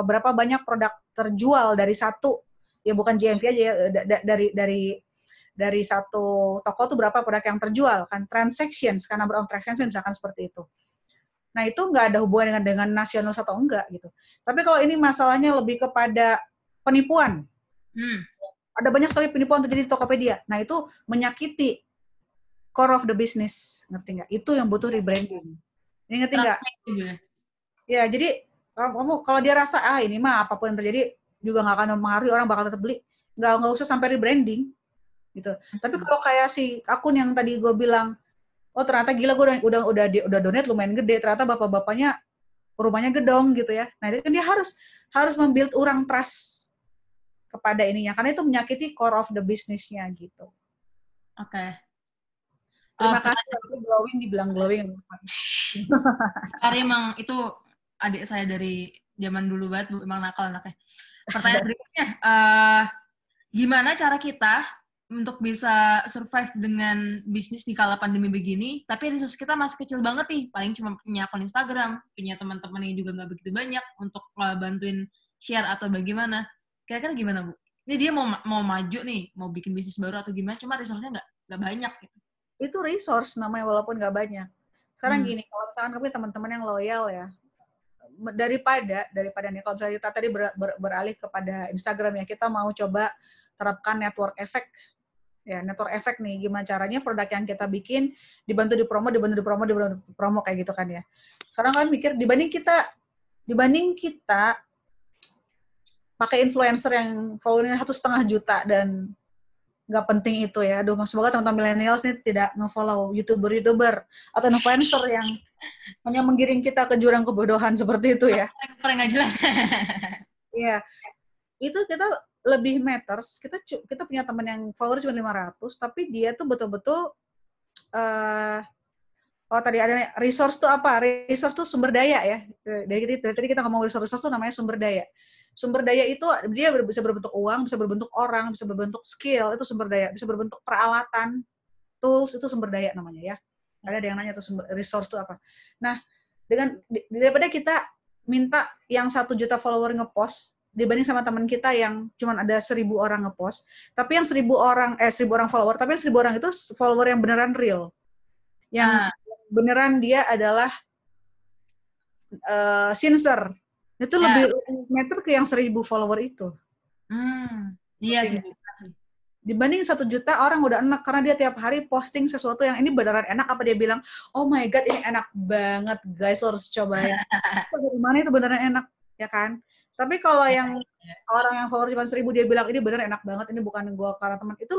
berapa banyak produk terjual dari satu, ya bukan GMV aja ya, dari satu toko tuh berapa produk yang terjual kan, transactions, karena number of transactions misalkan seperti itu. Nah itu nggak ada hubungan dengan nasionalis atau enggak gitu. Tapi kalau ini masalahnya lebih kepada penipuan, ada banyak sekali penipuan terjadi di Tokopedia. Nah itu menyakiti core of the business, ngerti nggak? Itu yang butuh rebranding. Ini ngerti nggak? Ya jadi kamu kalau dia rasa ini mah apapun yang terjadi juga nggak akan mempengaruhi, orang bakal tetap beli, nggak usah sampai rebranding gitu. Tapi kalau kayak si akun yang tadi gue bilang, oh ternyata gila gue udah donate lumayan gede, ternyata bapak-bapaknya rumahnya gedong gitu ya. Nah itu kan dia harus membuild orang trust kepada ininya, karena itu menyakiti core of the business-nya gitu.
Oke.
Terima kasih aku glowing dibilang glowing.
Hari emang itu adik saya dari zaman dulu banget, Bu, emang nakal anaknya. Pertanyaan berikutnya, gimana cara kita untuk bisa survive dengan bisnis di kala pandemi begini, tapi resource kita masih kecil banget nih, paling cuma punya akun Instagram, punya teman-teman yang juga nggak begitu banyak untuk bantuin share atau bagaimana. Kira-kira gimana, Bu? Ini dia mau maju nih, mau bikin bisnis baru atau gimana, cuma resource-nya nggak banyak. Gitu.
Itu resource namanya walaupun nggak banyak. Sekarang gini, kalau misalkan kami teman-teman yang loyal ya, daripada nih kalau misalnya kita tadi beralih kepada Instagram ya, kita mau coba terapkan network effect. Ya, network effect nih, gimana caranya produk yang kita bikin dibantu dipromo kayak gitu kan ya. Sekarang kan mikir dibanding kita pakai influencer yang followernya 1,5 juta dan nggak penting itu ya. Aduh, semoga teman-teman milenials ini tidak nge-follow YouTuber atau influencer yang hanya menggiring kita ke jurang kebodohan seperti itu ya.
Kurang nggak jelas.
Iya. Itu kita lebih matters, kita punya teman yang follower cuma 500, tapi dia tuh betul-betul tadi ada resource tuh apa? Resource tuh sumber daya ya. Dari tadi kita ngomong resource tuh namanya sumber daya. Sumber daya itu dia bisa berbentuk uang, bisa berbentuk orang, bisa berbentuk skill, itu sumber daya, bisa berbentuk peralatan, tools, itu sumber daya namanya ya. Ada yang nanya tuh resource itu apa. Nah, daripada kita minta yang 1 juta follower ngepost dibanding sama teman kita yang cuma ada 1.000 orang ngepost, tapi yang 1.000 orang follower, tapi yang 1.000 orang itu follower yang beneran real. Yang beneran dia adalah sincere. Itu lebih meter ke yang 1.000 follower itu.
Iya sih.
Dibanding 1 juta orang udah enak karena dia tiap hari posting sesuatu yang ini beneran enak, apa dia bilang, oh my god ini enak banget guys, lo harus cobain. Dari mana itu beneran enak, ya kan? Tapi kalau yang orang yang follower cuma 1.000 dia bilang ini beneran enak banget, ini bukan gue karena teman, itu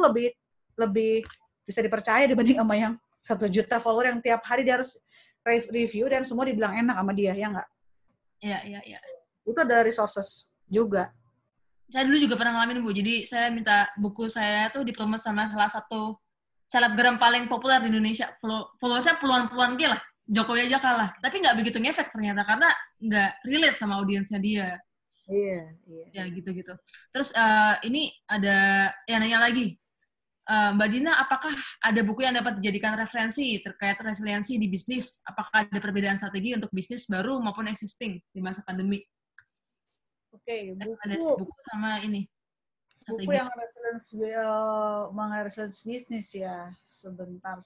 lebih bisa dipercaya dibanding sama yang 1 juta follower yang tiap hari dia harus review dan semua dibilang enak sama dia, ya nggak?
Iya.
Itu ada resources juga.
Saya dulu juga pernah ngalamin, Bu. Jadi saya minta buku saya tuh dipromote sama salah satu selebgram paling populer di Indonesia. Followersnya puluhan K lah. Jokowi aja kalah. Tapi nggak begitu ngefek ternyata, karena nggak relate sama audiensnya dia.
Iya.
Ya gitu-gitu. Terus ini ada yang nanya lagi. Mbak Dina, apakah ada buku yang dapat dijadikan referensi terkait resiliensi di bisnis? Apakah ada perbedaan strategi untuk bisnis baru maupun existing di masa pandemi?
Oke,
ada buku sama ini.
Buku yang resilience bisnis ya. Sebentar.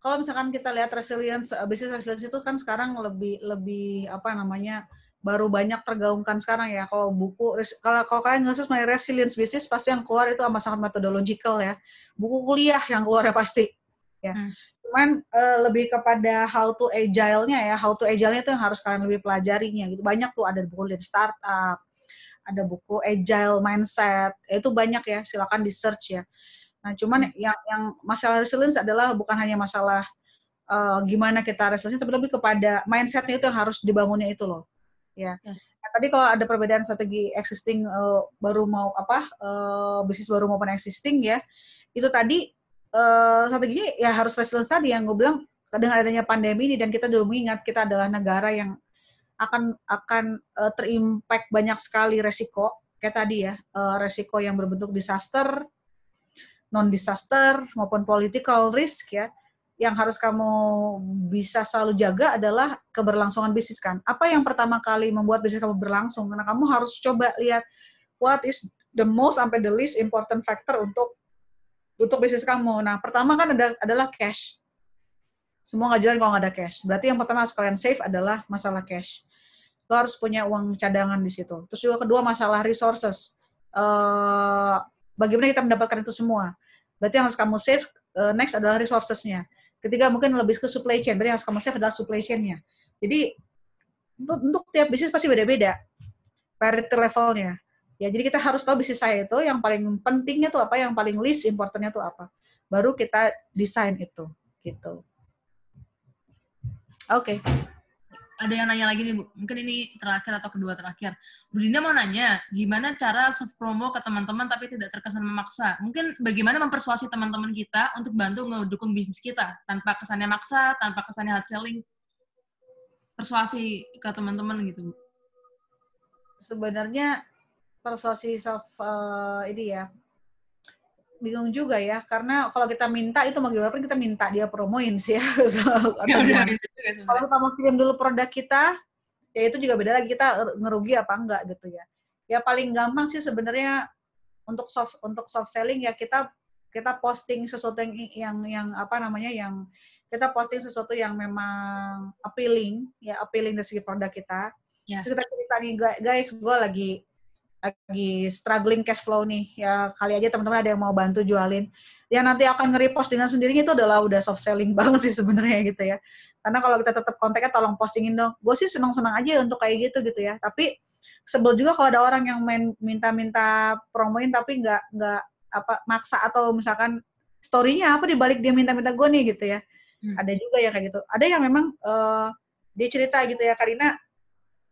kalau misalkan kita lihat resilience, bisnis resilience itu kan sekarang lebih apa namanya, baru banyak tergaungkan sekarang ya. Kalau buku, kalau kalian nge-search mengenai resilience bisnis, pasti yang keluar itu amat sangat methodological ya. Buku kuliah yang keluar ya pasti. Ya. Cuman lebih kepada how to agile-nya ya. How to agile-nya itu yang harus kalian lebih pelajarinya gitu. Banyak tuh, ada buku dari startup, ada buku agile mindset, itu banyak ya. Silakan di-search ya. Nah, cuman yang masalah resilience adalah bukan hanya masalah gimana kita resilience, tapi lebih kepada mindset-nya itu yang harus dibangunnya itu loh. Ya. Nah, tadi kalau ada perbedaan strategi existing baru mau bisnis baru maupun existing ya, itu tadi strateginya ya harus resilience tadi yang gue bilang, dengan adanya pandemi ini dan kita dulu mengingat kita adalah negara yang akan terimpact banyak sekali resiko kayak tadi ya, resiko yang berbentuk disaster, non disaster maupun political risk ya. Yang harus kamu bisa selalu jaga adalah keberlangsungan bisnis kan. Apa yang pertama kali membuat bisnis kamu berlangsung? Karena kamu harus coba lihat what is the most sampai the least important factor untuk bisnis kamu. Nah, pertama kan adalah cash. Semua nggak jalan kalau nggak ada cash. Berarti yang pertama harus kalian save adalah masalah cash. Lo harus punya uang cadangan di situ. Terus juga kedua masalah resources. Bagaimana kita mendapatkan itu semua? Berarti yang harus kamu save next adalah resources-nya. Ketiga mungkin lebih ke supply chain, berarti yang harus kamu save adalah supply chain-nya. Jadi untuk tiap bisnis pasti beda-beda priority levelnya. Ya, jadi kita harus tahu bisnis saya itu yang paling pentingnya tuh apa, yang paling least importantnya tuh apa. Baru kita desain itu, gitu. Oke.
Ada yang nanya lagi nih, Bu. Mungkin ini terakhir atau kedua terakhir. Bu Dina mau nanya, gimana cara soft promo ke teman-teman tapi tidak terkesan memaksa? Mungkin bagaimana mempersuasi teman-teman kita untuk bantu ngedukung bisnis kita tanpa kesannya maksa, tanpa kesannya hard selling? Persuasi ke teman-teman gitu, Bu.
Sebenarnya persuasi ini ya, bingung juga ya, karena kalau kita minta itu mau gimana pun kita minta dia promoin sih ya. Atau gimana. Kalau kita mau kirim dulu produk kita, ya itu juga beda lagi, kita ngerugi apa enggak gitu ya. Ya paling gampang sih sebenarnya untuk soft selling ya, kita posting sesuatu yang apa namanya, yang kita posting sesuatu yang memang appealing dari segi produk kita. Yeah. Terus kita cerita nih, guys, gue lagi struggling cash flow nih, ya kali aja teman-teman ada yang mau bantu jualin, yang nanti akan nge-repost dengan sendirinya itu adalah udah soft selling banget sih sebenarnya gitu ya. Karena kalau kita tetap kontaknya tolong postingin dong, gue sih senang-senang aja untuk kayak gitu ya. Tapi sebel juga kalau ada orang yang minta promoin tapi nggak maksa, atau misalkan story-nya apa dibalik dia minta-minta gue nih gitu ya. Ada juga yang kayak gitu. Ada yang memang dia cerita gitu ya, Karina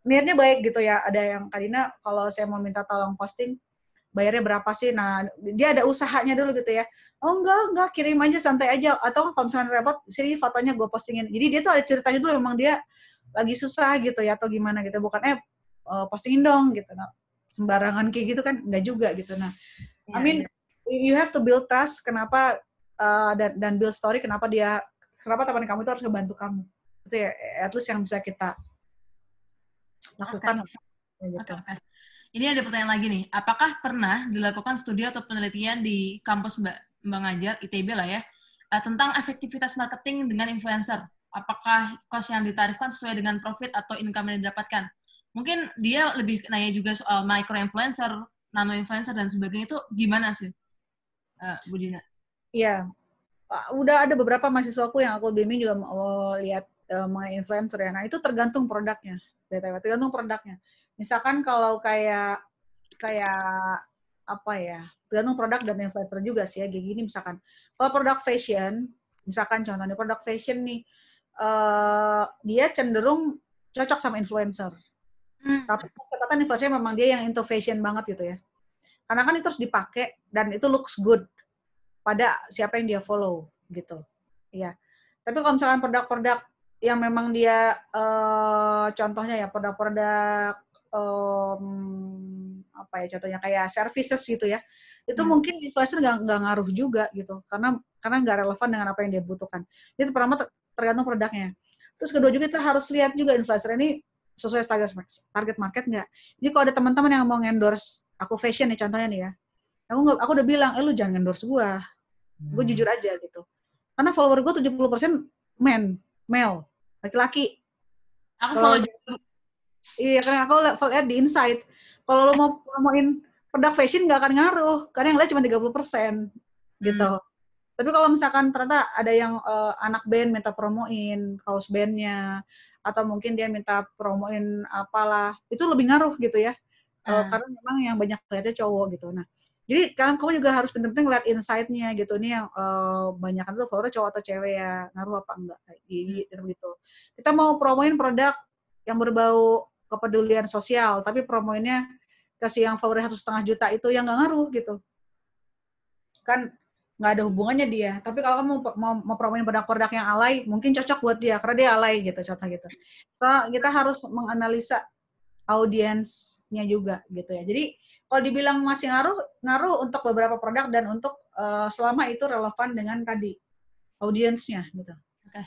niatnya baik gitu ya. Ada yang, Karina kalau saya mau minta tolong posting, bayarnya berapa sih? Nah, dia ada usahanya dulu gitu ya. Oh enggak, kirim aja, santai aja. Atau kalau misalnya repot, sini fotonya gue postingin. Jadi dia tuh ada ceritanya dulu, memang dia lagi susah gitu ya, atau gimana gitu. Bukan, postingin dong gitu. Nah, sembarangan kayak gitu kan, enggak juga gitu. Nah, I mean, you have to build trust, kenapa, dan build story, kenapa teman kamu itu harus ngebantu kamu. Itu ya, at least yang bisa kita lakukan.
Okay. Ini ada pertanyaan lagi nih. Apakah pernah dilakukan studi atau penelitian di kampus Mbak ngajar, ITB lah ya, tentang efektivitas marketing dengan influencer? Apakah cost yang ditarifkan sesuai dengan profit atau income yang didapatkan? Mungkin dia lebih nanya juga soal micro-influencer, nano-influencer, dan sebagainya. Itu gimana sih, Bu Dina?
Iya. Udah ada beberapa mahasiswaku yang aku bimbing juga lihat mengenai influencer ya. Nah, itu tergantung produknya. Tergantung produknya. Misalkan kalau kayak apa ya, tergantung produk dan influencer juga sih ya. Kayak gini misalkan, kalau produk fashion, misalkan contohnya produk fashion nih, dia cenderung cocok sama influencer. Tapi catatan influencer memang dia yang into fashion banget gitu ya. Karena kan itu harus dipakai dan itu looks good pada siapa yang dia follow gitu. Iya. Tapi kalau misalkan produk-produk yang memang dia contohnya ya produk-produk apa ya, contohnya kayak services gitu ya, itu mungkin influencer nggak ngaruh juga gitu, karena nggak relevan dengan apa yang dia butuhkan. Jadi pertama tergantung produknya. Terus kedua juga kita harus lihat juga influencer ini sesuai target market nggak. Jadi kalau ada teman-teman yang mau endorse aku fashion nih contohnya nih ya, aku udah bilang, lu jangan endorse gue jujur aja gitu. Karena follower gue 70% male, laki-laki.
Aku
Kalau
follow juga.
iya, karena aku lihat di Insight. Kalau lo mau promoin produk fashion nggak akan ngaruh, karena yang lihat cuma 30% gitu. Tapi kalau misalkan ternyata ada yang anak band minta promoin kaos bandnya, atau mungkin dia minta promoin apalah, itu lebih ngaruh gitu ya. Karena memang yang banyak lihatnya cowok gitu. Nah, jadi kamu juga harus benar-benar ngeliat insight-nya gitu. Ini yang banyak itu follower cowok atau cewek ya, ngaruh apa enggak gitu. Kita mau promoin produk yang berbau kepedulian sosial, tapi promoinnya kasih yang follower 1,5 juta itu yang nggak ngaruh gitu. Kan nggak ada hubungannya dia. Tapi kalau kamu mau promoin produk-produk yang alay, mungkin cocok buat dia karena dia alay gitu, contoh gitu. So kita harus menganalisa audiensnya juga gitu ya. Jadi kalau dibilang masih ngaruh untuk beberapa produk dan untuk selama itu relevan dengan tadi audiensnya gitu.
Oke.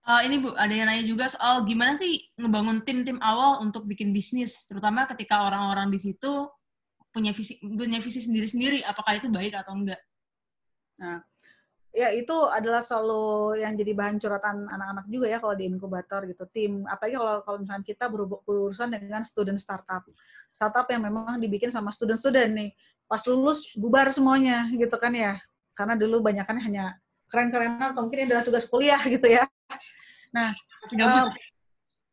Ini Bu, ada yang nanya juga soal gimana sih ngebangun tim-tim awal untuk bikin bisnis, terutama ketika orang-orang di situ punya visi sendiri-sendiri, apakah itu baik atau enggak?
Nah, ya itu adalah selalu yang jadi bahan curhatan anak-anak juga ya kalau di inkubator gitu, tim. Apalagi kalau misalnya kita berurusan dengan student startup yang memang dibikin sama student-student nih, pas lulus bubar semuanya gitu kan ya, karena dulu banyak kan hanya keren-kerenan atau mungkin adalah tugas kuliah gitu ya. Nah,
Gabut.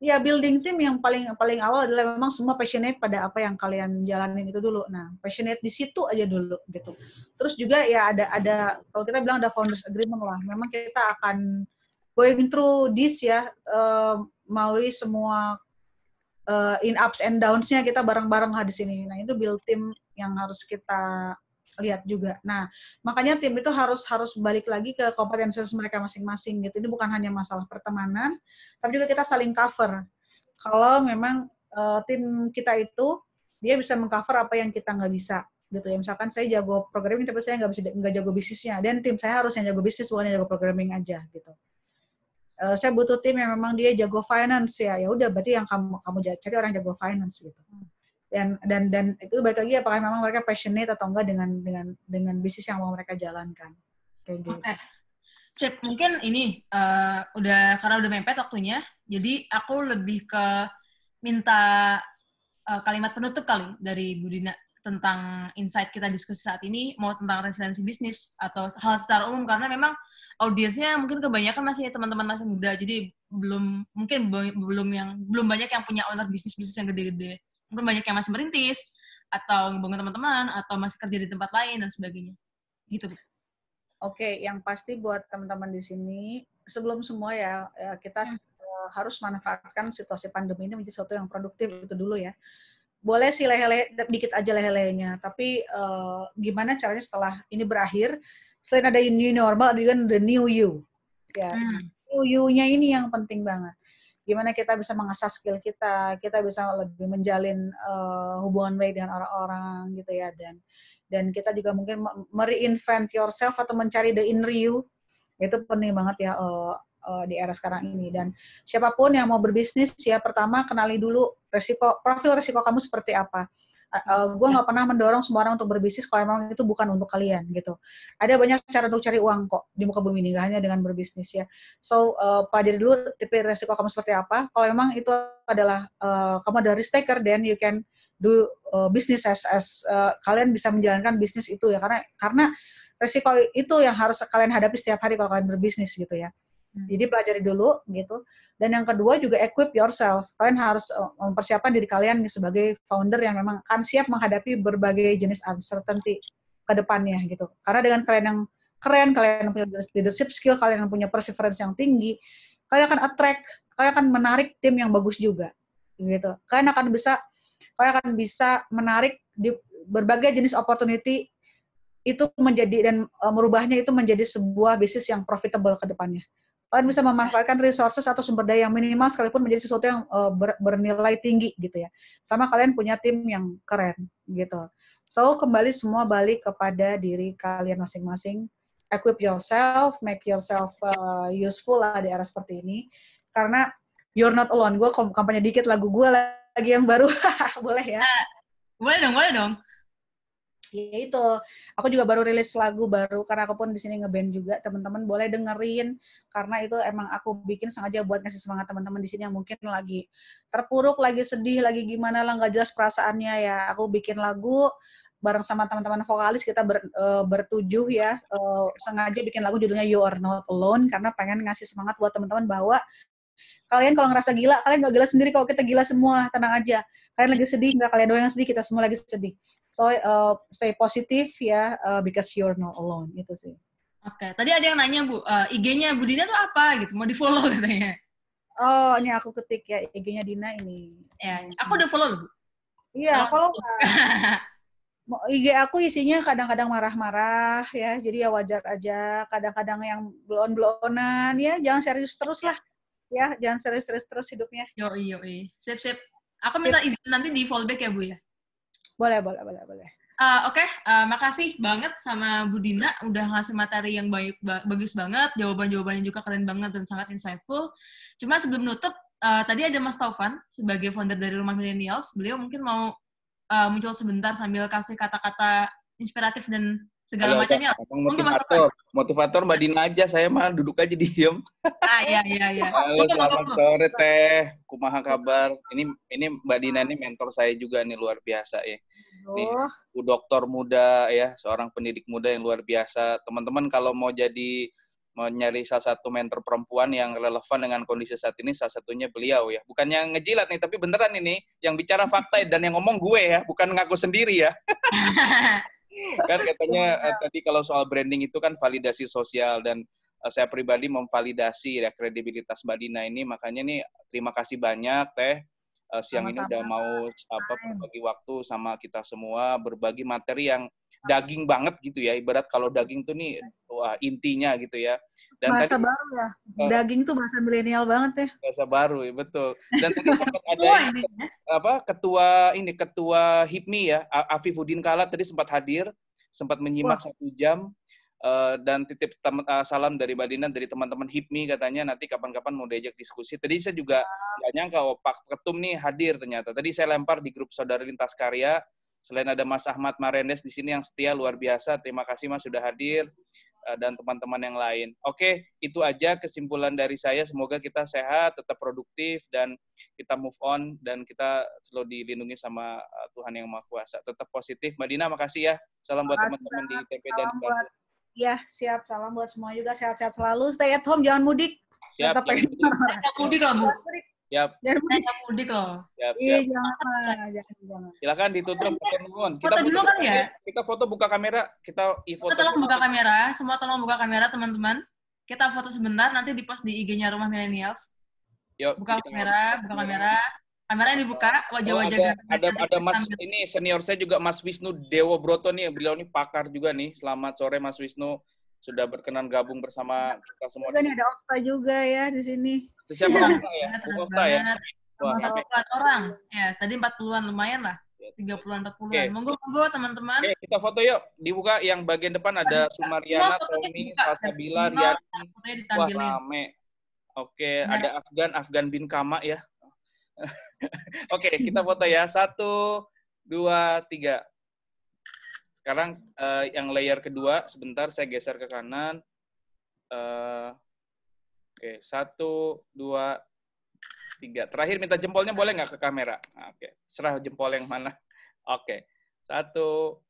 ya building team yang paling awal adalah memang semua passionate pada apa yang kalian jalanin itu dulu. Nah, passionate di situ aja dulu gitu. Terus juga ya ada kalau kita bilang ada founders agreement lah. Memang kita akan going through this ya, melalui semua in ups and downs-nya kita bareng-bareng lah di sini. Nah, itu build team yang harus kita lihat juga. Nah, makanya tim itu harus balik lagi ke kompetensi mereka masing-masing gitu. Ini bukan hanya masalah pertemanan, tapi juga kita saling cover. Kalau memang tim kita itu dia bisa mengcover apa yang kita nggak bisa gitu ya. Misalkan saya jago programming tapi saya nggak jago bisnisnya, dan tim saya harus yang jago bisnis bukan yang jago programming aja gitu. Saya butuh tim yang memang dia jago finance ya udah berarti yang kamu cari orang jago finance gitu. Dan itu balik lagi apakah memang mereka passionate atau enggak dengan bisnis yang mau mereka jalankan kayak gitu.
Oke. Sip, mungkin ini karena udah mepet waktunya, jadi aku lebih ke minta kalimat penutup kali dari Bu Dina tentang insight kita diskusi saat ini, mau tentang resiliensi bisnis atau hal secara umum, karena memang audiensnya mungkin kebanyakan masih teman-teman masih muda, jadi belum banyak yang punya owner bisnis yang gede-gede. Mungkin banyak yang masih merintis atau ngebangun teman-teman atau masih kerja di tempat lain dan sebagainya. Gitu, Bu.
Oke, yang pasti buat teman-teman di sini, sebelum semua ya kita harus manfaatkan situasi pandemi ini menjadi sesuatu yang produktif itu dulu ya. Boleh sih lehe-lehe, dikit aja lehe-lehenya, tapi gimana caranya setelah ini berakhir, selain ada new normal, ada the new you. Ya, new you-nya ini yang penting banget. Gimana kita bisa mengasah skill kita bisa lebih menjalin hubungan baik dengan orang-orang gitu ya, dan kita juga mungkin mereinvent yourself atau mencari the inner you, itu penting banget ya di era sekarang ini. Dan siapapun yang mau berbisnis ya, pertama kenali dulu profil resiko kamu seperti apa. Gue nggak pernah mendorong semua orang untuk berbisnis kalau memang itu bukan untuk kalian gitu. Ada banyak cara untuk cari uang kok di muka bumi ini, nggak hanya dengan berbisnis ya. So pelajari dulu tipe resiko kamu seperti apa. Kalau memang itu adalah kamu ada risk taker, then you can do business as kalian bisa menjalankan bisnis itu ya, karena resiko itu yang harus kalian hadapi setiap hari kalau kalian berbisnis gitu ya. Jadi pelajari dulu gitu. Dan yang kedua juga equip yourself. Kalian harus mempersiapkan diri kalian sebagai founder yang memang akan siap menghadapi berbagai jenis uncertainty ke depannya gitu. Karena dengan kalian yang keren, kalian yang punya leadership skill, kalian yang punya perseverance yang tinggi, kalian akan kalian akan menarik tim yang bagus juga gitu. Kalian akan bisa menarik di berbagai jenis opportunity itu menjadi dan merubahnya itu menjadi sebuah bisnis yang profitable ke depannya. Kalian bisa memanfaatkan resources atau sumber daya yang minimal sekalipun menjadi sesuatu yang bernilai tinggi gitu ya. Sama kalian punya tim yang keren gitu. So kembali semua balik kepada diri kalian masing-masing. Equip yourself, make yourself useful lah di era seperti ini. Karena you're not alone. Gue kampanye dikit lagu gue lagi yang baru. Boleh ya?
Boleh dong.
Ya itu, aku juga baru rilis lagu baru karena aku pun di sini ngeband juga. Teman-teman boleh dengerin karena itu emang aku bikin sengaja buat ngasih semangat teman-teman di sini yang mungkin lagi terpuruk, lagi sedih, lagi gimana lah nggak jelas perasaannya ya. Aku bikin lagu bareng sama teman-teman vokalis kita bertujuh ya. Sengaja bikin lagu judulnya You Are Not Alone karena pengen ngasih semangat buat teman-teman bahwa kalian kalau ngerasa gila, kalian nggak gila sendiri, kalau kita gila semua, tenang aja. Kalian lagi sedih, nggak kalian doang yang sedih, kita semua lagi sedih. So, stay positif ya, because you're not alone, itu sih.
Oke, tadi ada yang nanya, Bu, IG-nya Bu Dina tuh apa gitu, mau di-follow katanya.
Oh, ini aku ketik ya, IG-nya Dina ini.
Ya, aku udah follow, Bu.
Iya, follow. IG aku isinya kadang-kadang marah-marah ya, jadi ya wajar aja. Kadang-kadang yang belon-belonan ya, jangan serius terus lah. Ya, jangan serius-serius terus hidupnya.
Yoi. Sip. Aku minta izin nanti di follow back ya, Bu ya?
Boleh.
Oke, makasih banget sama Bu Dina udah ngasih materi yang bagus banget, jawaban-jawabannya juga keren banget dan sangat insightful. Cuma sebelum nutup, tadi ada Mas Taufan sebagai founder dari Rumah Millennials. Beliau mungkin mau muncul sebentar sambil kasih kata-kata inspiratif dan segala macamnya.
Motivator Mbak Dina aja, saya mah duduk aja diem.
Iya.
Halo, selamat sore Teh. Kumaha kabar? Ini Mbak Dina ini mentor saya juga nih, luar biasa ya. Nih, Bu dokter muda ya, seorang pendidik muda yang luar biasa. Teman-teman kalau mau nyari salah satu mentor perempuan yang relevan dengan kondisi saat ini, salah satunya beliau ya. Bukannya ngejilat nih, tapi beneran ini yang bicara fakta dan yang ngomong gue ya, bukan ngaku sendiri ya. Kan katanya tadi kalau soal branding itu kan validasi sosial, dan saya pribadi memvalidasi ya kredibilitas Mbak Dina ini. Makanya nih terima kasih banyak Teh, siang ini udah mau berbagi waktu sama kita semua, berbagi materi yang daging banget gitu ya, ibarat kalau daging tuh nih wah intinya gitu ya. Dan
bahasa tadi, baru ya, daging tuh bahasa milenial banget ya.
Bahasa baru ya, betul. Dan tadi sempat ada ketua HIPMI ya, Afifuddin Kala tadi sempat hadir, sempat menyimak 1 jam. Dan titip salam dari Mbak Dina, dari teman-teman HIPMI katanya nanti kapan-kapan mau diajak diskusi. Tadi saya juga nggak nyangka Pak Ketum nih hadir ternyata. Tadi saya lempar di grup Saudara Lintas Karya. Selain ada Mas Ahmad Marendes di sini yang setia luar biasa. Terima kasih Mas sudah hadir, dan teman-teman yang lain. Oke, itu aja kesimpulan dari saya. Semoga kita sehat, tetap produktif, dan kita move on, dan kita selalu dilindungi sama Tuhan Yang Maha Kuasa. Tetap positif. Mbak Dina, makasih ya. Salam buat teman-teman di TP dan di Bandung.
Ya, siap. Salam buat semua juga. Sehat-sehat selalu. Stay at home, jangan mudik.
Siap,
jangan mudik loh, Bu.
Siap.
Jangan mudik loh.
Siap.
Jangan.
Silakan ditutup.
Foto dulu kan ya?
Kita foto buka kamera. Kita
foto. Tolong buka kamera. Semua tolong buka kamera, teman-teman. Kita foto sebentar, nanti di-post di IG-nya Rumah Millennials.
Yuk.
Buka kamera. Kamera yang dibuka, wajah-wajah.
Ada Mas, ini senior saya juga, Mas Wisnu Dewo Broto nih. Beliau ini pakar juga nih. Selamat sore Mas Wisnu. Sudah berkenan gabung bersama kita semua.
Ini ada Okta juga ya di sini.
Siapa Okta ya?
Okta ya? Wah, 40-an orang. Ya, tadi 40-an lumayan lah. 30-an, 40-an. Monggo teman-teman.
Oke, kita foto yuk. Dibuka yang bagian depan ada Sumariana, Tommy, Salsabila, Riani. Wah, rame. Oke, ada Afgan bin Kama ya. Oke, kita foto ya. 1, 2, 3. Sekarang yang layer kedua, sebentar saya geser ke kanan. Oke, 1, 2, 3. Terakhir minta jempolnya boleh nggak ke kamera? Oke, serah jempol yang mana. Oke, 1,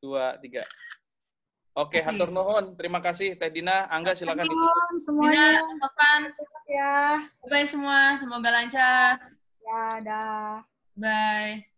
2, 3. Oke, hatur nuhun. Terima kasih Teh Dina. Angga silakan ditutup.
Semuanya.
Ya. Bye semua, semoga lancar.
Ya, dah.
Bye.